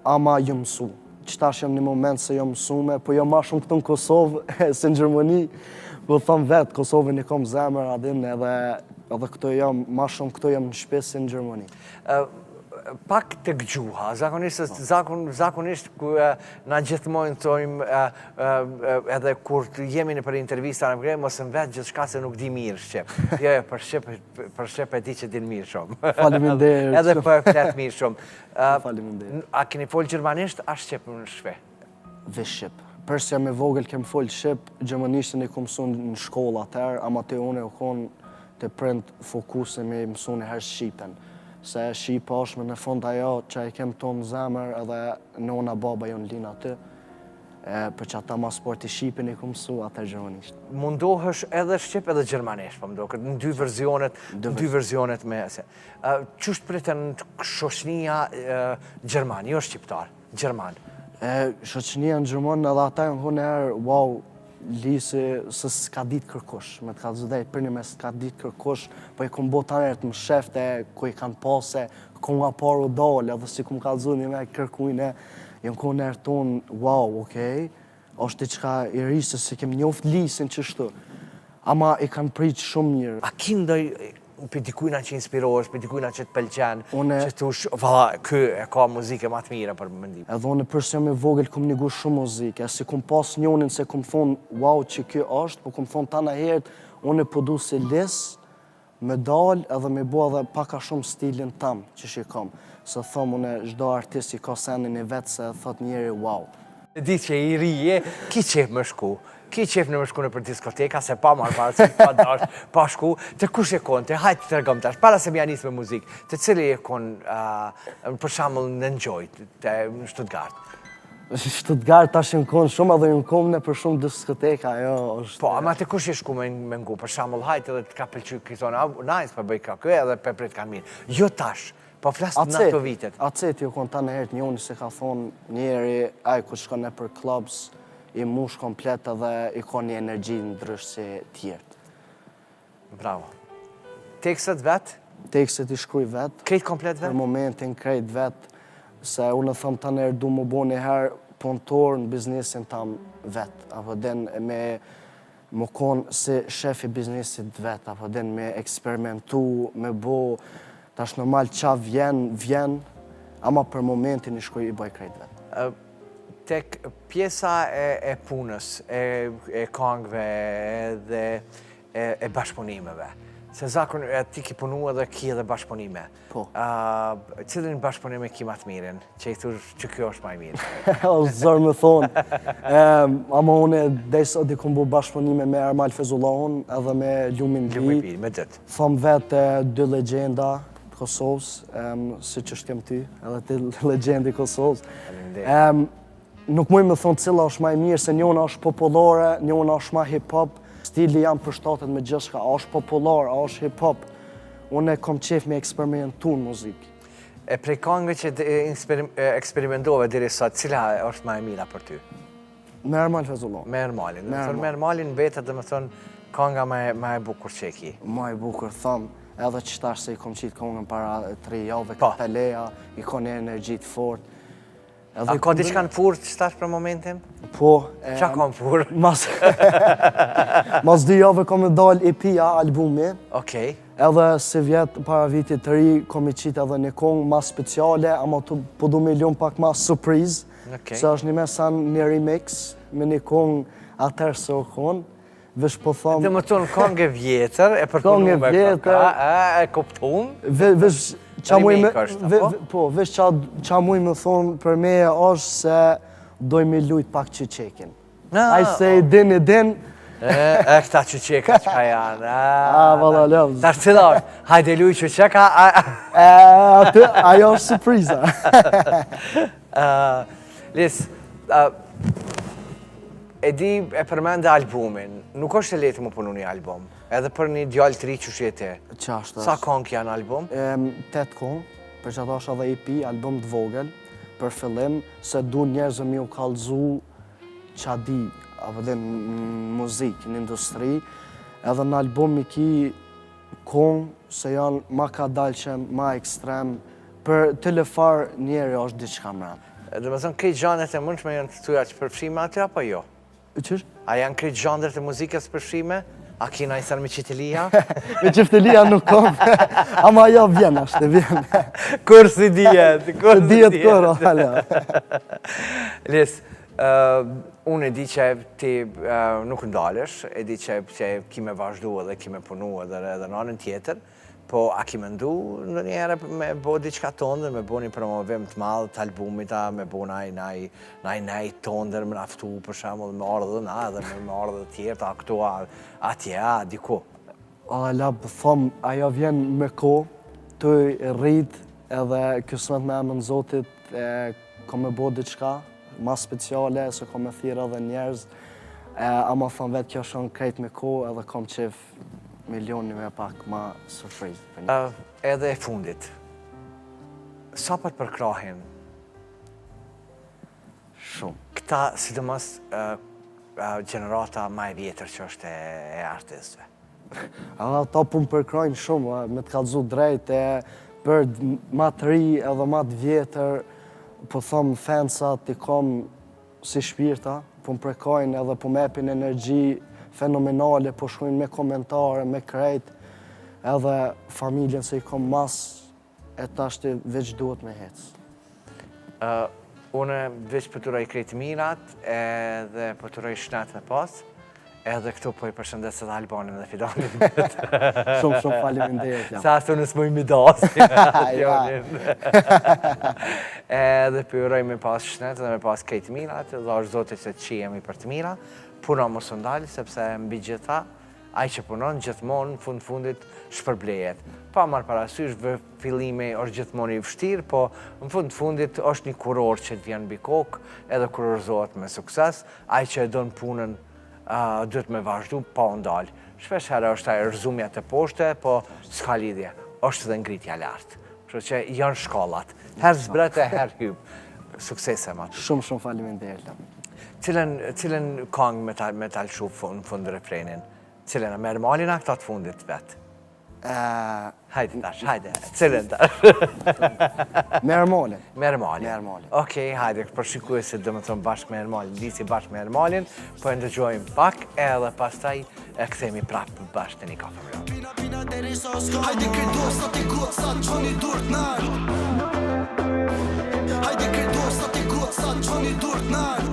ama ju mësu. Qëtash jam një moment se jo mësume, po jo ma shumë këtu në Kosovë, se në Gjermani. Po thëmë vetë, Kosovën i kom zemër, adin, edhe këto jam, ma shumë këto jam në shpesë në Gjermani. Pak të gjuha, zakonisht na gjithmonë tojmë edhe kur jemi në për intervista në përgjë, mos në vetë gjithë shka se nuk di mirë Shqip. Jo, për Shqip e di që din mirë shumë. Faleminderit. Edhe për flet mirë shumë. Faleminderit. A keni folë gjermanisht, a Shqip në shpe? Dhe Shqip. Përsi jam e vogël kem folë Shqip, gjermanishtin e kom mësun në shkolla atër, ama te une u konë të prind fokusin me mësun e herë Shqipen. Se Shqipa është me në fund ajo që e kem tonë zemër edhe nona baba jo në linë aty, për që ata ma sport i Shqipin e kom mësu atër gjermanisht. Mundohësh edhe Shqip edhe gjermanisht, po mdo, në dy verzionet me ese. Qështë pritën shoqënia Gjermani, jo shqiptar, Gjerman? Shoqënia në Gjerman edhe ata në hune herë, wow, lisi se s'ka ditë kërkush, me të ka zëdej për një me s'ka ditë kërkush, po i kom bo të anërët më shefte, ku i kanë pase, ku nga paru dole, edhe si kom ka zëdej me kërkujne, jënë ku nërë tonë, wow, okej, është i qka i rrisë, se kem njoft lisin qështu, ama i kanë pritë shumë mirë. A kindoj për dikujna që inspirohesh, për dikujna që të pëlqen, që të ush, vala, kë e ka muzike ma të mira për mëndim. Edhe unë përse jam e vogël, kom nigu shumë muzike, si kom pas njonin se kom thonë, wow, që kjo është, po kom thonë tana herët, unë e përdu si lis, me dal edhe me bo edhe paka shumë stilin tam që shikom. Se thëmë unë çdo artist i ka senin e vetë se thot njeri, wow. Ditë që i rije, ki qef më shku? Ki qef në më shku në për diskoteka, se pa marrë parë, se pa dash, pa shku, të kush e konë, të hajtë të rëgëm tash, para se më janis me muzikë, të cili e konë, për shambull në Enjoy, në Stuttgart? Stuttgart tash në konë shumë, edhe në konë në për shumë diskoteka, jo, është... Po, ama të kush e shku me ngu, për shambull hajtë edhe të ka pëlqy këtonë, nice, për bëj ka këj edhe për prit kanë mirë. Jo tash, po flasë në ato vitet. Acet jo konë ta në herët njoni se ka thonë njeri, aj ku shkon e për clubs, i mush komplet edhe i ka një energji në ndryshë se tjertë. Bravo. Tekstet vetë? Tekstet i shkruj vetë. Krejt komplet vetë? Për momentin krejt vetë, se unë thëmë ta nërë du më bo një herë punëtor në biznesin tam vetë, apo den me më konë si shefi biznesit vetë, apo den me eksperimentu, me bo, tash normal qa vjen, ama për momentin i shkruj i boj krejt vetë. Tek pjesa e punës, e kongve dhe e bashkëpunimeve. Se zakon ti ki punu edhe ki edhe bashkëpunime. Po. Cilin bashkëpunime ki ma të mirin, që i thush që kjo është ma i mirë? O zërë me thonë. Ama unë desë di kom bu bashkëpunime me Ermal Fezullahun edhe me Lumin Li. Me dëtë. Thom vetë dy legenda të Kosovës, si që shkem ty, edhe ti legendi Kosovës. nuk muj me thonë cila është ma e mirë, se njona është popullore, njona është ma hip-hop. Stili jam përshtatet me gjithçka, a është popullor, a është hip-hop. Unë e kom qef me eksperimentu në muzikë. E prej këngëve që eksperimentove deri sot, cila është ma e mira për ty? Me Ermal Fezullah. Me Ermalin. Me Ermalin betet dhe më thonë kënga ma e bukur që e ki. Ma e bukur, thëmë, edhe qëtash se i kom qitë këngën para 3 javë, Po. Peleja, i ka një energjit fort. A ka diçka në furë që stash për momentin? Po. Qa ka në furë? Mas 2 javë kom e dal EP-a, albumi. Okej. Edhe si vjetë para vitit të ri, kom i qitë edhe një kongë ma speciale, ama po du me ljon pak ma surprise. Okej. Se është një mesan një remix, me një kongë atër së o konë. Vesh po thamë... Dhe më tonë këngë vjetër, e përpunu me këka, e kuptum? Vesh qa muj me... Remake është, apo? Po, vesh qa muj me thonë për me është se doj me lujt pak që qekin. Aj se i din, E këta që qeka që ka janë. valla lëvz. Tash cila është, hajde luj që qeka. Ajo është surpriza. Lis, e di e përmende albumin, nuk është e lehtë më punu një album, edhe për një djallë të ri që shjete. Qashtë Sa këngë janë album? 8 këngë, për që ato është edhe EP, album të vogël, për fillim, se du njerëzë mi u kalzu qa di, apo dhe në muzikë, në industri, edhe në album i ki këngë se janë ma ka dalqem, ma ekstrem, për të lefar njeri është diçka mërën. Dhe me thënë, këtë gjandet e mundshme janë të tuja që përfshime aty, apo jo? Qësh? A janë këtë gjandet e muzikës përfshime? A kina i sërë me qitelia? Me qiftelia nuk kom, ama jo vjen ashtë, vjen. Kur si dijet, kur si Dijet kërë, hala. Lis, unë e di që ti nuk ndalesh, e di që kime vazhdu edhe kime punu edhe në anën tjetër, po a kime ndu në njëherë me bo diqka tondër, me bo një promovim të madhë të albumit, me bo naj tondër, me naftu për shemull, me ardhë na edhe me ardhë tjerë, a këto, atje, diku. Ala, thom, ajo vjen me ko, të rrit edhe kësmet me emën Zotit, ka me bo diqka, ma speciale, se ka me thira edhe njerëz, ama thom vetë kjo shon krejt me ko, edhe kom qef milioni me pak ma surprise. Edhe e fundit, sa për krahin? Shumë. Këta, sidomos, gjenerata ma e vjetër që është e artistëve. Ta pun përkrojnë shumë, me të kalzu drejt, për ma të ri edhe ma të vjetër, po thomë fansat i kom si shpirta, pun përkrojnë edhe po mepin energji fenomenale, po shkujnë me komentare, me krejt, edhe familjen se i kom mas, e tashti veç duhet me hecë. Unë veç përturoj krejt mirat, edhe përturoj shnet me pas, edhe këtu po i përshëndes edhe Albanin dhe Fidanit. Shumë faleminderit jam. Sa ashtu nësë mëj midasi. Edhe përuroj me pas shnet dhe me pas krejt mirat, dhe është zotit se qijemi për të mira, puna mos u ndalë, sepse mbi gjitha, ai që punon gjithmonë në fundit shpërblejet. Pa marrë parasysh, fillimi është gjithmonë i vështirë, po në fundit është një kuror që të vjen mbi kokë, edhe kurorzohet me sukses, ai që e don punën duhet me vazhdu, pa u ndalë. Shpesh herë është ai rëzumja të poshte, po s'ka lidhje, është edhe ngritja lartë. Kështu që janë shkollat, herë zbrete, herë hypë, suksese ma të. Shumë faleminderit. Cilën këngë me talë shumë në fund refrenin? Cilën e merë malina këta të fundit vetë? Hajde tash, hajde, cilën tash? Merë malin. Merë malin. Merë malin. Okej, hajde, përshikuj se dhe më thonë bashkë me Ermalin, disi bashkë me Ermalin, po e ndëgjojmë pak edhe pastaj e këthemi prapë bashkë të një kafe më rëmë. Pina deri sosko Hajde kredo sa ti gotë sa të qoni dur t'narë Hajde kredo sa ti gotë sa të qoni dur t'narë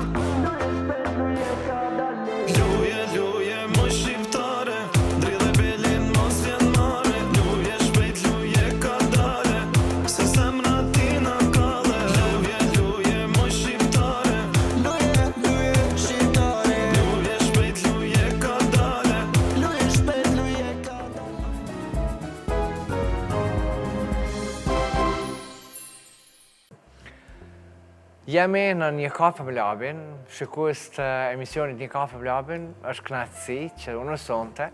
Luje, më shqiptare Dridhe belin mos vjen mare Luje shpejt, luje ka dare Se zemra ti na kale Luje, më shqiptare Luje shqiptare Luje shpejt, luje ka dare Luje shpejt, luje ka dare Jemi në një kafe me labin, shikues të emisionit Një kafe me labin, është kënaqësi që unë sonte,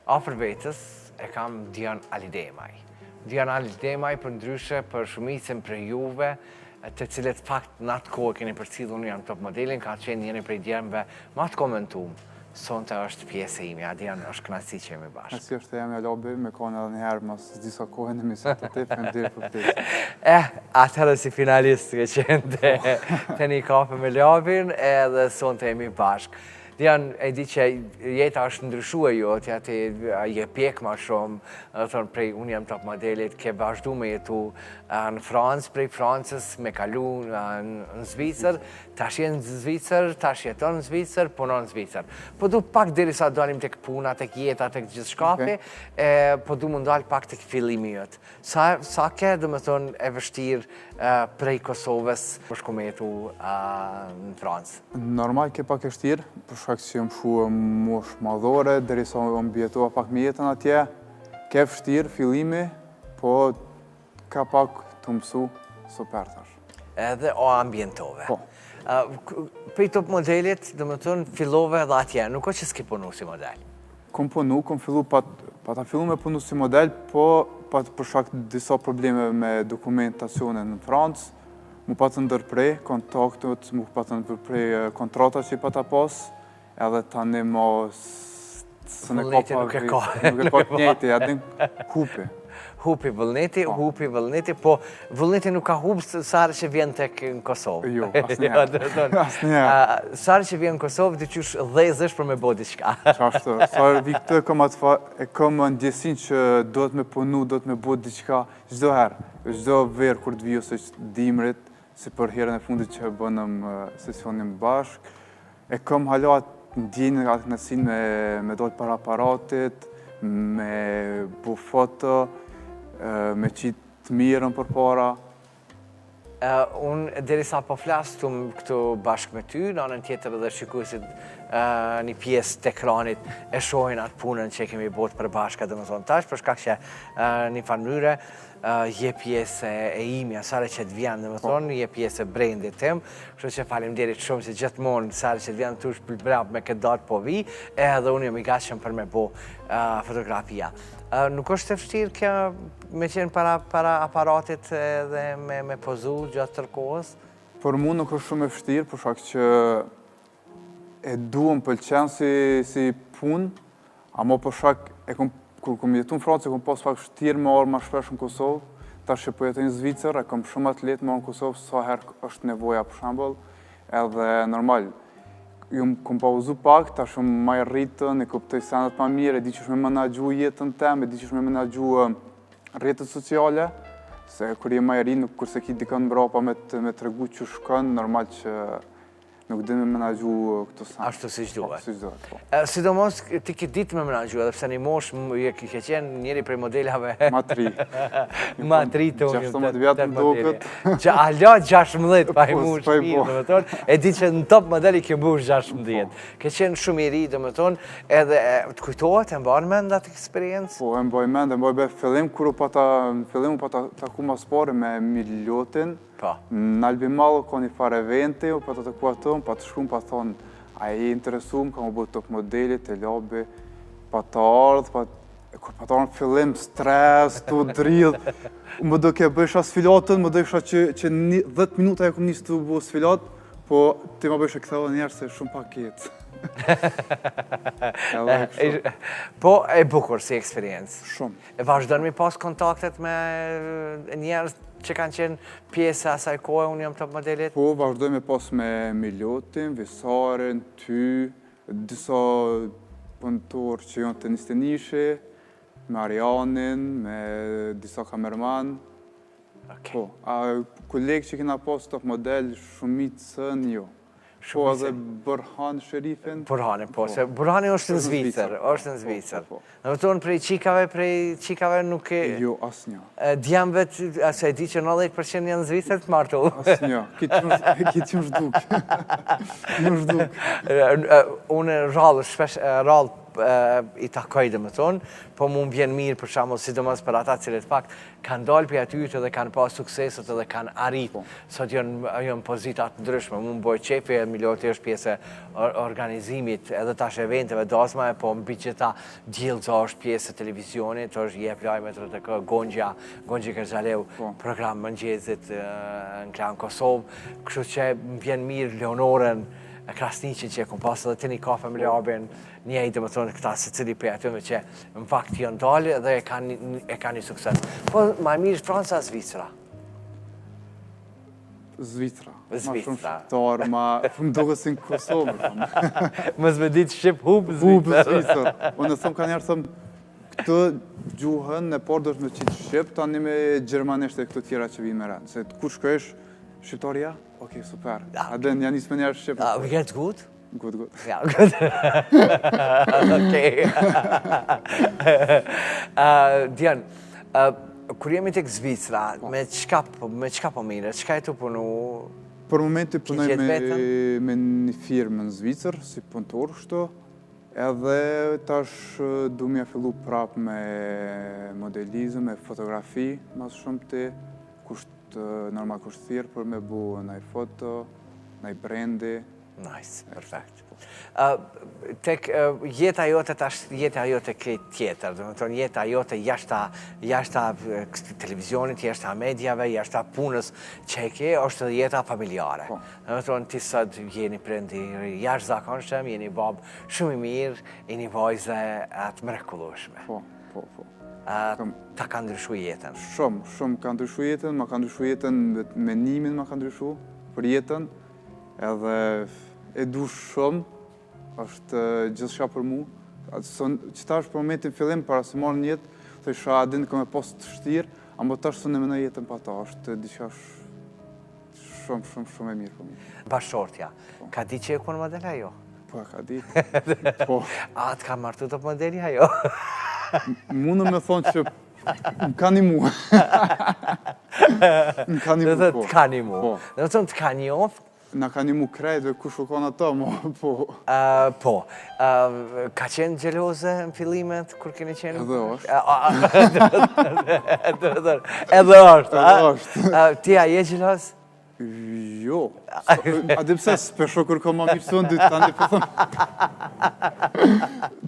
afër vetës, e kam Dian Alidemaj. Dian Alidemaj për ndryshe për shumicën për juve, të cilët fakt në atë kohë keni përcjellur unë jam top modelin, ka qenë njëri prej djemve ma të komentuar. Sonte është pjesë e ime, Dian, është kënaqësi që jemi bashkë. Kënaqësi është e jemi Alobi, me kanë edhe njëherë mas disa kohë në emision të tepë, faleminderit për ftesën. Atëherë si finalist ke qenë të Një kafe me labin, edhe sonte jemi bashkë. Dian, e di që jeta është ndryshua jo, të je pjek ma shumë, thonë prej unë jam top modelit, ke vazhdu me jetu në Francë, prej Francës me kalu në Zvicër, tash jenë në Zvicër, tash jeton në Zvicër, punon në Zvicër. Po du pak deri sa dalim tek puna, tek jeta, tek gjithë shkapi, po du më ndalë pak tek fillimi jëtë. Sa ke, dhe me thonë, e vështirë prej Kosovës, për shku me jetu në Francë? Normal ke pak e vështirë, për shkak që jam shua mosh madhore, derisa unë bjetova pak me jetën atje, ke vështirë fillimi, po ka pak të mësu super tash. Edhe o ambientove. Po. Prej top modelit, dhe me thonë, fillove edhe atje, nuk o që s'ki punu si model? Kom punu, kom fillu, pa ta fillu me punu si model, po për shkak disa probleme me dokumentacionin në Francë, mu pa të ndërprej kontaktet, mu pa të ndërprej kontrata që i pa ta pas, edhe tani ma së në Vullneti nuk e ka. Nuk e ka të njëti, edhe hupi. Hupi vullneti, po vullneti nuk ka hupë sarë që vjen tek në Kosovë. Jo, asnjëherë. Sarë që vjen në Kosovë, të qysh dhezësh për me bo diçka. Qashtë, sarë vi këtë e kam ndjesin që do të me punu, do të me bo diçka çdo herë. Çdo verë kur të vi ose dimrit, si për herën e fundit që bënëm sesionin bashkë, e kam hala ndjenin atë kënaqësinë me dojtë para aparatit, me bu foto, me qitë mirën për para. Unë derisa po flasë këtu bashkë me ty, në anën tjetër edhe shikuesit një pjesë të ekranit e shohin atë punën që kemi botë për bashka dhe më thonë tash, për shkak që një farmyre je pjesë e imja, sare që të vjen dhe më thonë, je pjesë e brendit tim, kështu që faleminderit shumë që gjithmonë sare që të vjen tush pëlbrap me këtë datë po vi, edhe unë jam i gatshëm për me bo fotografia. Nuk është të vështirë kjo me qenë para aparatit dhe me pozu gjatë tërkohës? Për mu nuk është shumë e vështirë, për shkak që e duam pëlqen si punë, ama për shkak kur kom jetu në Francë, kom pas pak vështirë me orë ma shpesh në Kosovë, tash që po jetoj në Zvicër, e kom shumë atletë me orë në Kosovë, sa herë është nevoja për shembull, edhe normal, kom pauzu pak, tash shumë ma i rritën, e kuptoj senet ma mirë, e di që është me menaxhu jetën tem, e di që është me menaxhu rrjetet sociale, se kur je ma i rritë, kurse ki dikën mbrapa me tregu që shkën, normal që nuk dhe me menaxhu këto sanë. Ashtu si duhet. Si duhet, po. Sidomos ti ke ditë me menaxhu, edhe pse një mosh ke qenë njëri prej modelave. Ma tri. Ma tri të unë. 16 vjetë më duket. Që ala 16 pa i mush Po, mirë, dhe më tonë. E di që në top modeli ke mush 16. Ke qenë shumë i ri, dhe më tonë, edhe të kujtohet, e mbanë mend atë eksperiencë? Po, e mbaj mend, e mbaj be fillim, kur u pa taku mas pare me Miljotin, në Albimalo ka një fare eventi, u pa të taku atëm, pa të shkum, pa thonë, a e interesum, ka më bëtë top modelit, e labi, pa të ardhë, kur pa të ardhë fillim, stres, të dridh, më do ke bësha sfilatën, më do isha që 10 minuta e kom njës të bu sfilat, po ti më bësha këtheva njerë se shumë paket. Po, e bukur si eksperiencë. Shumë. E vazhdojnë mi pas kontaktet me njerës që kanë qenë pjesë asaj kohë, unë jam top modelit? Po, vazhdojmë pas me Miljotin, Visarin, ty, disa punëtor që janë tenis tenishi, me Arianin, me disa kameraman. Po, kolegë që kena pas top model, shumicën jo. Po, edhe Burhan Sherifin. Burhani, po, se Burhani është në Zvicër, është në Zvicër. Në tonë prej qikave nuk e... Jo, asnjë. Djemve, se e di që 90% janë në Zvicër të martu. Asnjë, kitë që më shduk. Më shduk. Unë rrallë i takoj dhe më thonë, po mu më vjen mirë për shembull sidomos për ata cilët fakt kanë dalë për atyre dhe kanë pas sukseset dhe kanë arritë. Sot janë pozita të ndryshme, mu më bëj qefi e miloti është pjesë e organizimit edhe tash eventeve dasma, po mbi gjitha Djellza është pjesë e televizionit, është jep lajmet të kë Gonxhi Kërzaleu, program mëngjesit në Klan Kosovë, kështu që më vjen mirë Leonorën Krasniqin që e kom pasë edhe të një kafe me Labin, njej dhe më thonë këta se cili për atyme që në fakt janë dalë dhe e ka një sukses. Po, ma mirë Franca, Zvicra? Zvicra. Zvicra. Ma shumë shqiptarë, ma shumë doke si në Kosovë. Mësë me ditë shqip hubë Zvicra. Unë e thëmë ka njerë thëmë, këtë gjuhën e por do është me qitë shqip, tani me gjermanisht e këtë tjera që vinë me rëndë. Se ku shkojsh, shqiptarja? Ok, super. A den, janë nisë me njerë shqip. We get good? Good. Ja, good. Okej. Dian, kur jemi tek Zvicra, me çka po mirë? Çka e tu punu? Për momenti punoj gjetë me një firmë në Zvicër, si punëtor kështu, edhe tash du m'ja fillu prap me modelizëm, me fotografi, mas shumë të normal kusht thirë për me bu nëj foto, nëj brendi. Nice, perfekt. Tek jeta jote tash jeta jote këtë tjetër, do të thonë jeta jote jashta televizionit, jashta medjave, jashta punës që e ke, është edhe jeta familjare. Do të thonë ti sot jeni prendi jashtëzakonshëm, jeni bab shumë i mirë, jeni vajze atë mrekullueshme. Po. Ta ka ndryshu jetën? Shumë ka ndryshu jetën, ma ka ndryshu jetën, menimin ma ka ndryshu për jetën, edhe e du shumë, është gjithçka për mu. Qëta është për momentin fillim, para se marrë një jetë, të isha adin këmë e posë të shtirë, amba tash së në mëna jetën pa ta, është diçka shumë e mirë për mu. Bashortja, ka di që e konë model ajo? Po, ka di. Po. A, të ka martu të modeli ajo? Mundë me thonë që më ka një mu. Më ka një mu, po. Të ka një mu. Dhe më thonë të ka një ofë? Na ka një mu krejtë, kush u konë ato, po. Po. Ka qenë gjeloze në fillimet, kur keni qenë? Edhe është. Edhe është. Ti a je gjeloz? Jo. A di pse spesho kur kom ma mirëson dy tani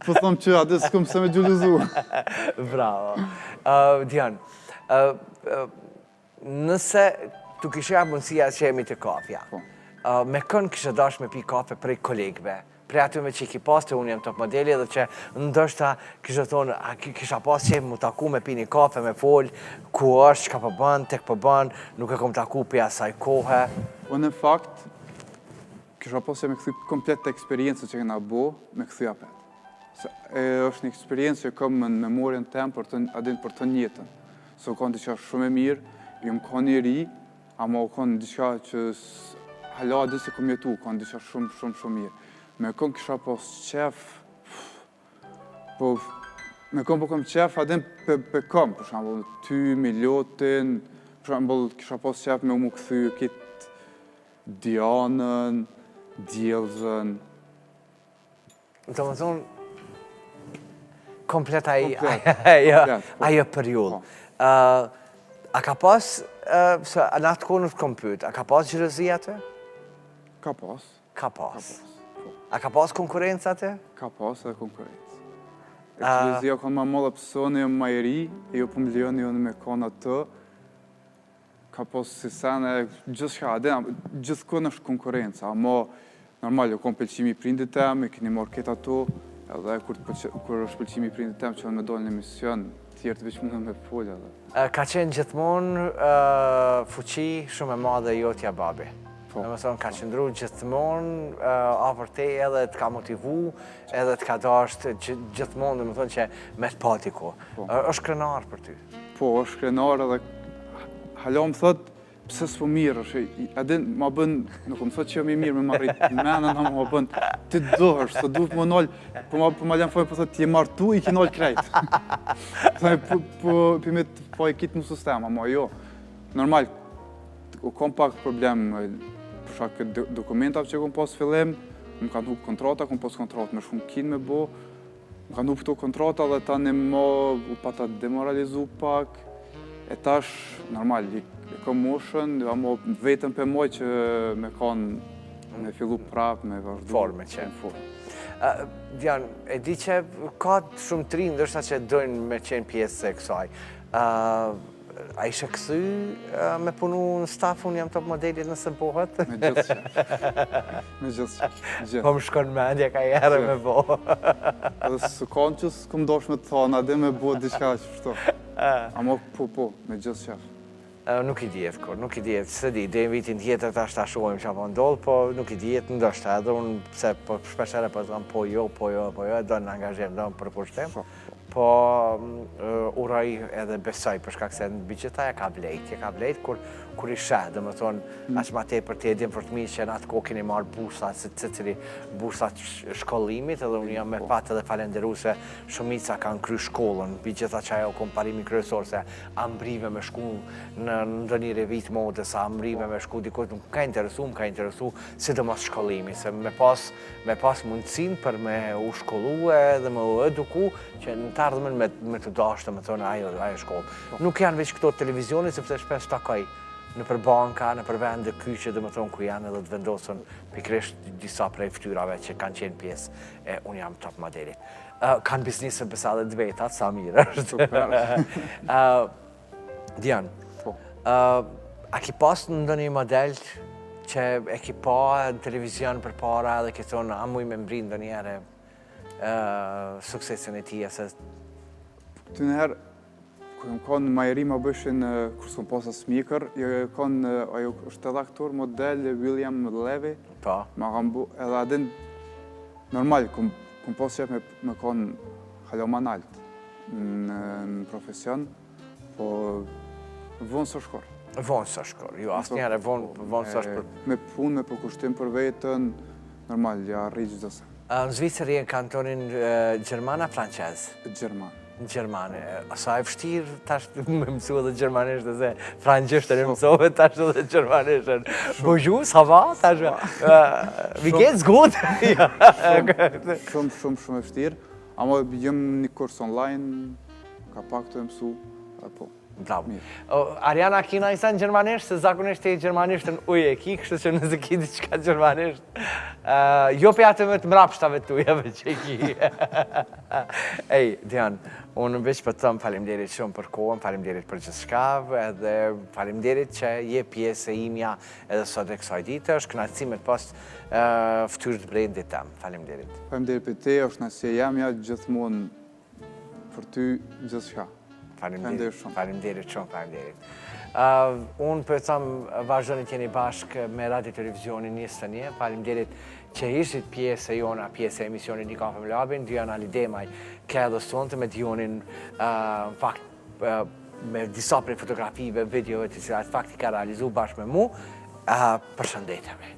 po thom që a di s'kom se me gjullizu. Bravo. Dian, nëse tu kisha mundësia që jemi të kafja, me kënë kisha dash me pi kafe prej kolegve, prej atyme që i ki pas të unë jem top modeli edhe që ndoshta kisha thonë, kisha pas që mu taku me pi një kafe, me folë, ku është, çka po bën, tek po bën, nuk e kom taku për asaj kohë. Në fakt, kisha pas që me këthy komplet të eksperiencë që kena bo, me këthy apet. është një eksperiencë që kom në memorien tem për të njëtën. Se u konë diçka shumë e mirë, ju më konë një ri, ama u konë diçka që hala dhe se kom jetu, u konë diçka shumë mirë. Me konë kisha pas qef, po me konë po kom qef adin për kom, për shambull ty, Milotin, për shambull kisha pas qef me mu këthy kitë Dianën, Djellzën. Të më thonë, komplet ajo periull. A ka pas, në atë kohë nuk kom pyet, a ka pas gjelëzi atë? Ka pas. Ka pas. A ka pas konkurencë atë? Ka pas edhe konkurencë. Gjelëzia konë ma molla pësone, jo ma i ri, jo për më lioni jo në me konë atë. Ka pas si sene, gjithë kënë është konkurencë, amo normal, jo konë pëlqimi i prindit tem, i keni marrë këtë ato, edhe kur është pëlqimi i prindit tem që në me dojnë në emision, tjertë veç mundën me folja edhe. Ka qenë gjithmonë fuqi shumë e madhe jotja babi. Në më thonë, ka qëndru gjithmonë afër te edhe të ka motivu, edhe të ka dasht gjithmonë, dhe më thonë që me të pati ko. është krenar për ty? Po, është krenar edhe hala më thot, pse s'po mirë, adin ma bën, nuk më thot që jam i mirë me ma rritë menën, ama ma bën, ti dohësh, se duhet më nëllë, po ma lem fojë, po thot, ti e martu, i ki nëllë krejtë. Po i kitë në sistem, ama jo. Normal, u kom pak problem, për shak dokumentav që kom pas fillim, më kanë hukë kontrata, kom pas kontratë me shumë kinë me bo, Më kanë uptu kontrata dhe tani u pata demoralizu pak. E tash, normal, e kom moshën, amo vetëm për moj që me kanë me fillu prap, me vazhdu. Forme që. Dian, e di që ka shumë të rinë ndërsa që dojnë me qenë pjesë e kësaj. A ishe kësy me punu në staf, unë jam top modelit nëse më pohet? Me gjithë që. Me gjithë që. Po më shkon mendja ka jere me bo. Edhe së kanë që s'kom dosh me të thonë, adhe me bo diçka që shto. Amo po, me gjithë që. Nuk i djetë, kur, nuk i djetë, se di, dhe në vitin tjetër ta shtashojmë që apo ndollë, po nuk i djetë ndoshta, edhe unë, se shpeshere po zonë po jo, do në angazhem, do në përpushtem. Po uraj edhe besoj për shkak se në bigjeta e ka blejt, kur i sheh, dhe më thonë, aq ma te për t'edin për t'mi që në atë kohë keni marrë bursat, se cili bursat shkollimit, edhe unë jam me pat edhe falenderu se shumica kanë kry shkollën, bigjeta që ajo kom parimi kryesor se ambrive me shku në ndonjë revit modës, ambrive me shku dikot, më ka interesu, sidomos shkollimi, se me pas mundësin për me u shkollu dhe me u eduku, që në të ardhmen me të dashtë, me thonë ajo shkollë. Nuk janë veç këto televizionit, sepse shpesh takoj në për banka, në për vende kyqe, dhe më thonë ku janë edhe të vendosën pikrisht disa prej ftyrave që kanë qenë pjesë e unë jam top modelit. Kanë biznisën pësa dhe dvetat, sa mirë është. Dian, a ki pas në ndonjë model që e ki pa në televizion për para dhe ki thonë, a muj me mbri ndonjëherë suksesin e tija, se... Të njëherë, kër më kanë majeri ma bëshin kër s'kom posa smikër, kanë, ajo është edhe aktor, model, William Levy. Po. Ma kanë bu, edhe adin, normal, kom posë qep me kanë haloman alt në profesion, po vonë së shkor. Vonë së shkor, jo, asë njëre vonë së shkor. Me punë, me përkushtim për vetën, normal, ja rri gjithëse. Në Zvicëri e kantonin Gjermana, Franqez? Gjerman. Në Gjermane. Sa e vështirë tash me mësu edhe Gjermanisht, dhe Franqisht e mësove tash edhe Gjermanisht. Bonjour, ça va? Tash, wie geht's gut? Shumë e vështirë. Amo jem një kurs online, ka pak të mësu, po. Bravo. Ariana Kina i sa në Gjermanisht, se zakonisht e Gjermanisht në uje e ki, kështë që nëse ki diqka Gjermanisht. Jo për atë me të mrapshtave të ujeve që e ki. Ej, Dian, unë veç për të thëmë falimderit shumë për kohën, falimderit për gjithë shkav, edhe falimderit që je pjesë e imja edhe sot e kësaj ditë, është knatësimet post ftyrë të brendit tam. Falimderit. Falimderit për te, është nësje jamja gjithmonë për ty gjithë shka. Faleminderit shumë. Unë për thëmë vazhdojnë t'jeni bashkë me Radio Televizionin 21. Faleminderit që ishit pjesë e jona, pjesë e emisionin Një Kafe me Labin, Dian Alidemaj, ke edhe sonte me Dionin, fakt, me disa prej fotografive, videove të cilat fakti ka realizu bashkë me mu. Përshëndetemi.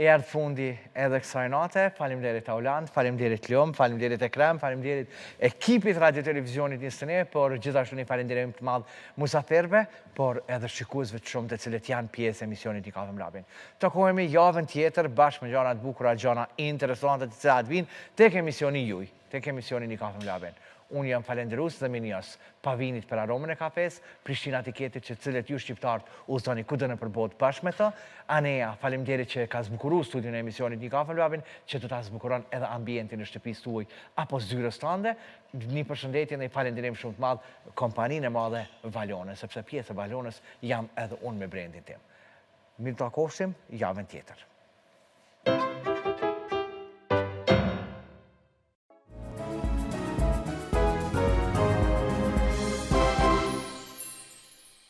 Erdhë fundi edhe kësaj nate, faleminderit Auland, faleminderit Ljom, faleminderit Ekrem, faleminderit ekipit Radio Televizionit 21, por gjithashtu një faleminderim të madh musafirve, por edhe shikuesve të shumë të cilët janë pjesë e emisionit Një Kafe me Labin. Takohemi javën tjetër bashkë me gjëra të bukura, gjëra interesante të cilat vinë tek emisioni juaj, tek emisioni Një Kafe me Labin. Unë jam falenderus dhe minjës pavinit për aromën e kafes, Prishtina Tiketit që cilët ju shqiptarët uzoni kudo në përbot bashkë me të. Aneja, falemderit që ka zbukuru studion e emisionit Një Kafe me Labin, që të ta zbukuron edhe ambientin në shtëpisë tuaj apo zyrës tënde. Një përshëndetje dhe i falenderim shumë të madh kompaninë e madhe Valone, sepse pjesë e Valonës jam edhe unë me brendin tim. Mirë të akoshtim, javën tjetër.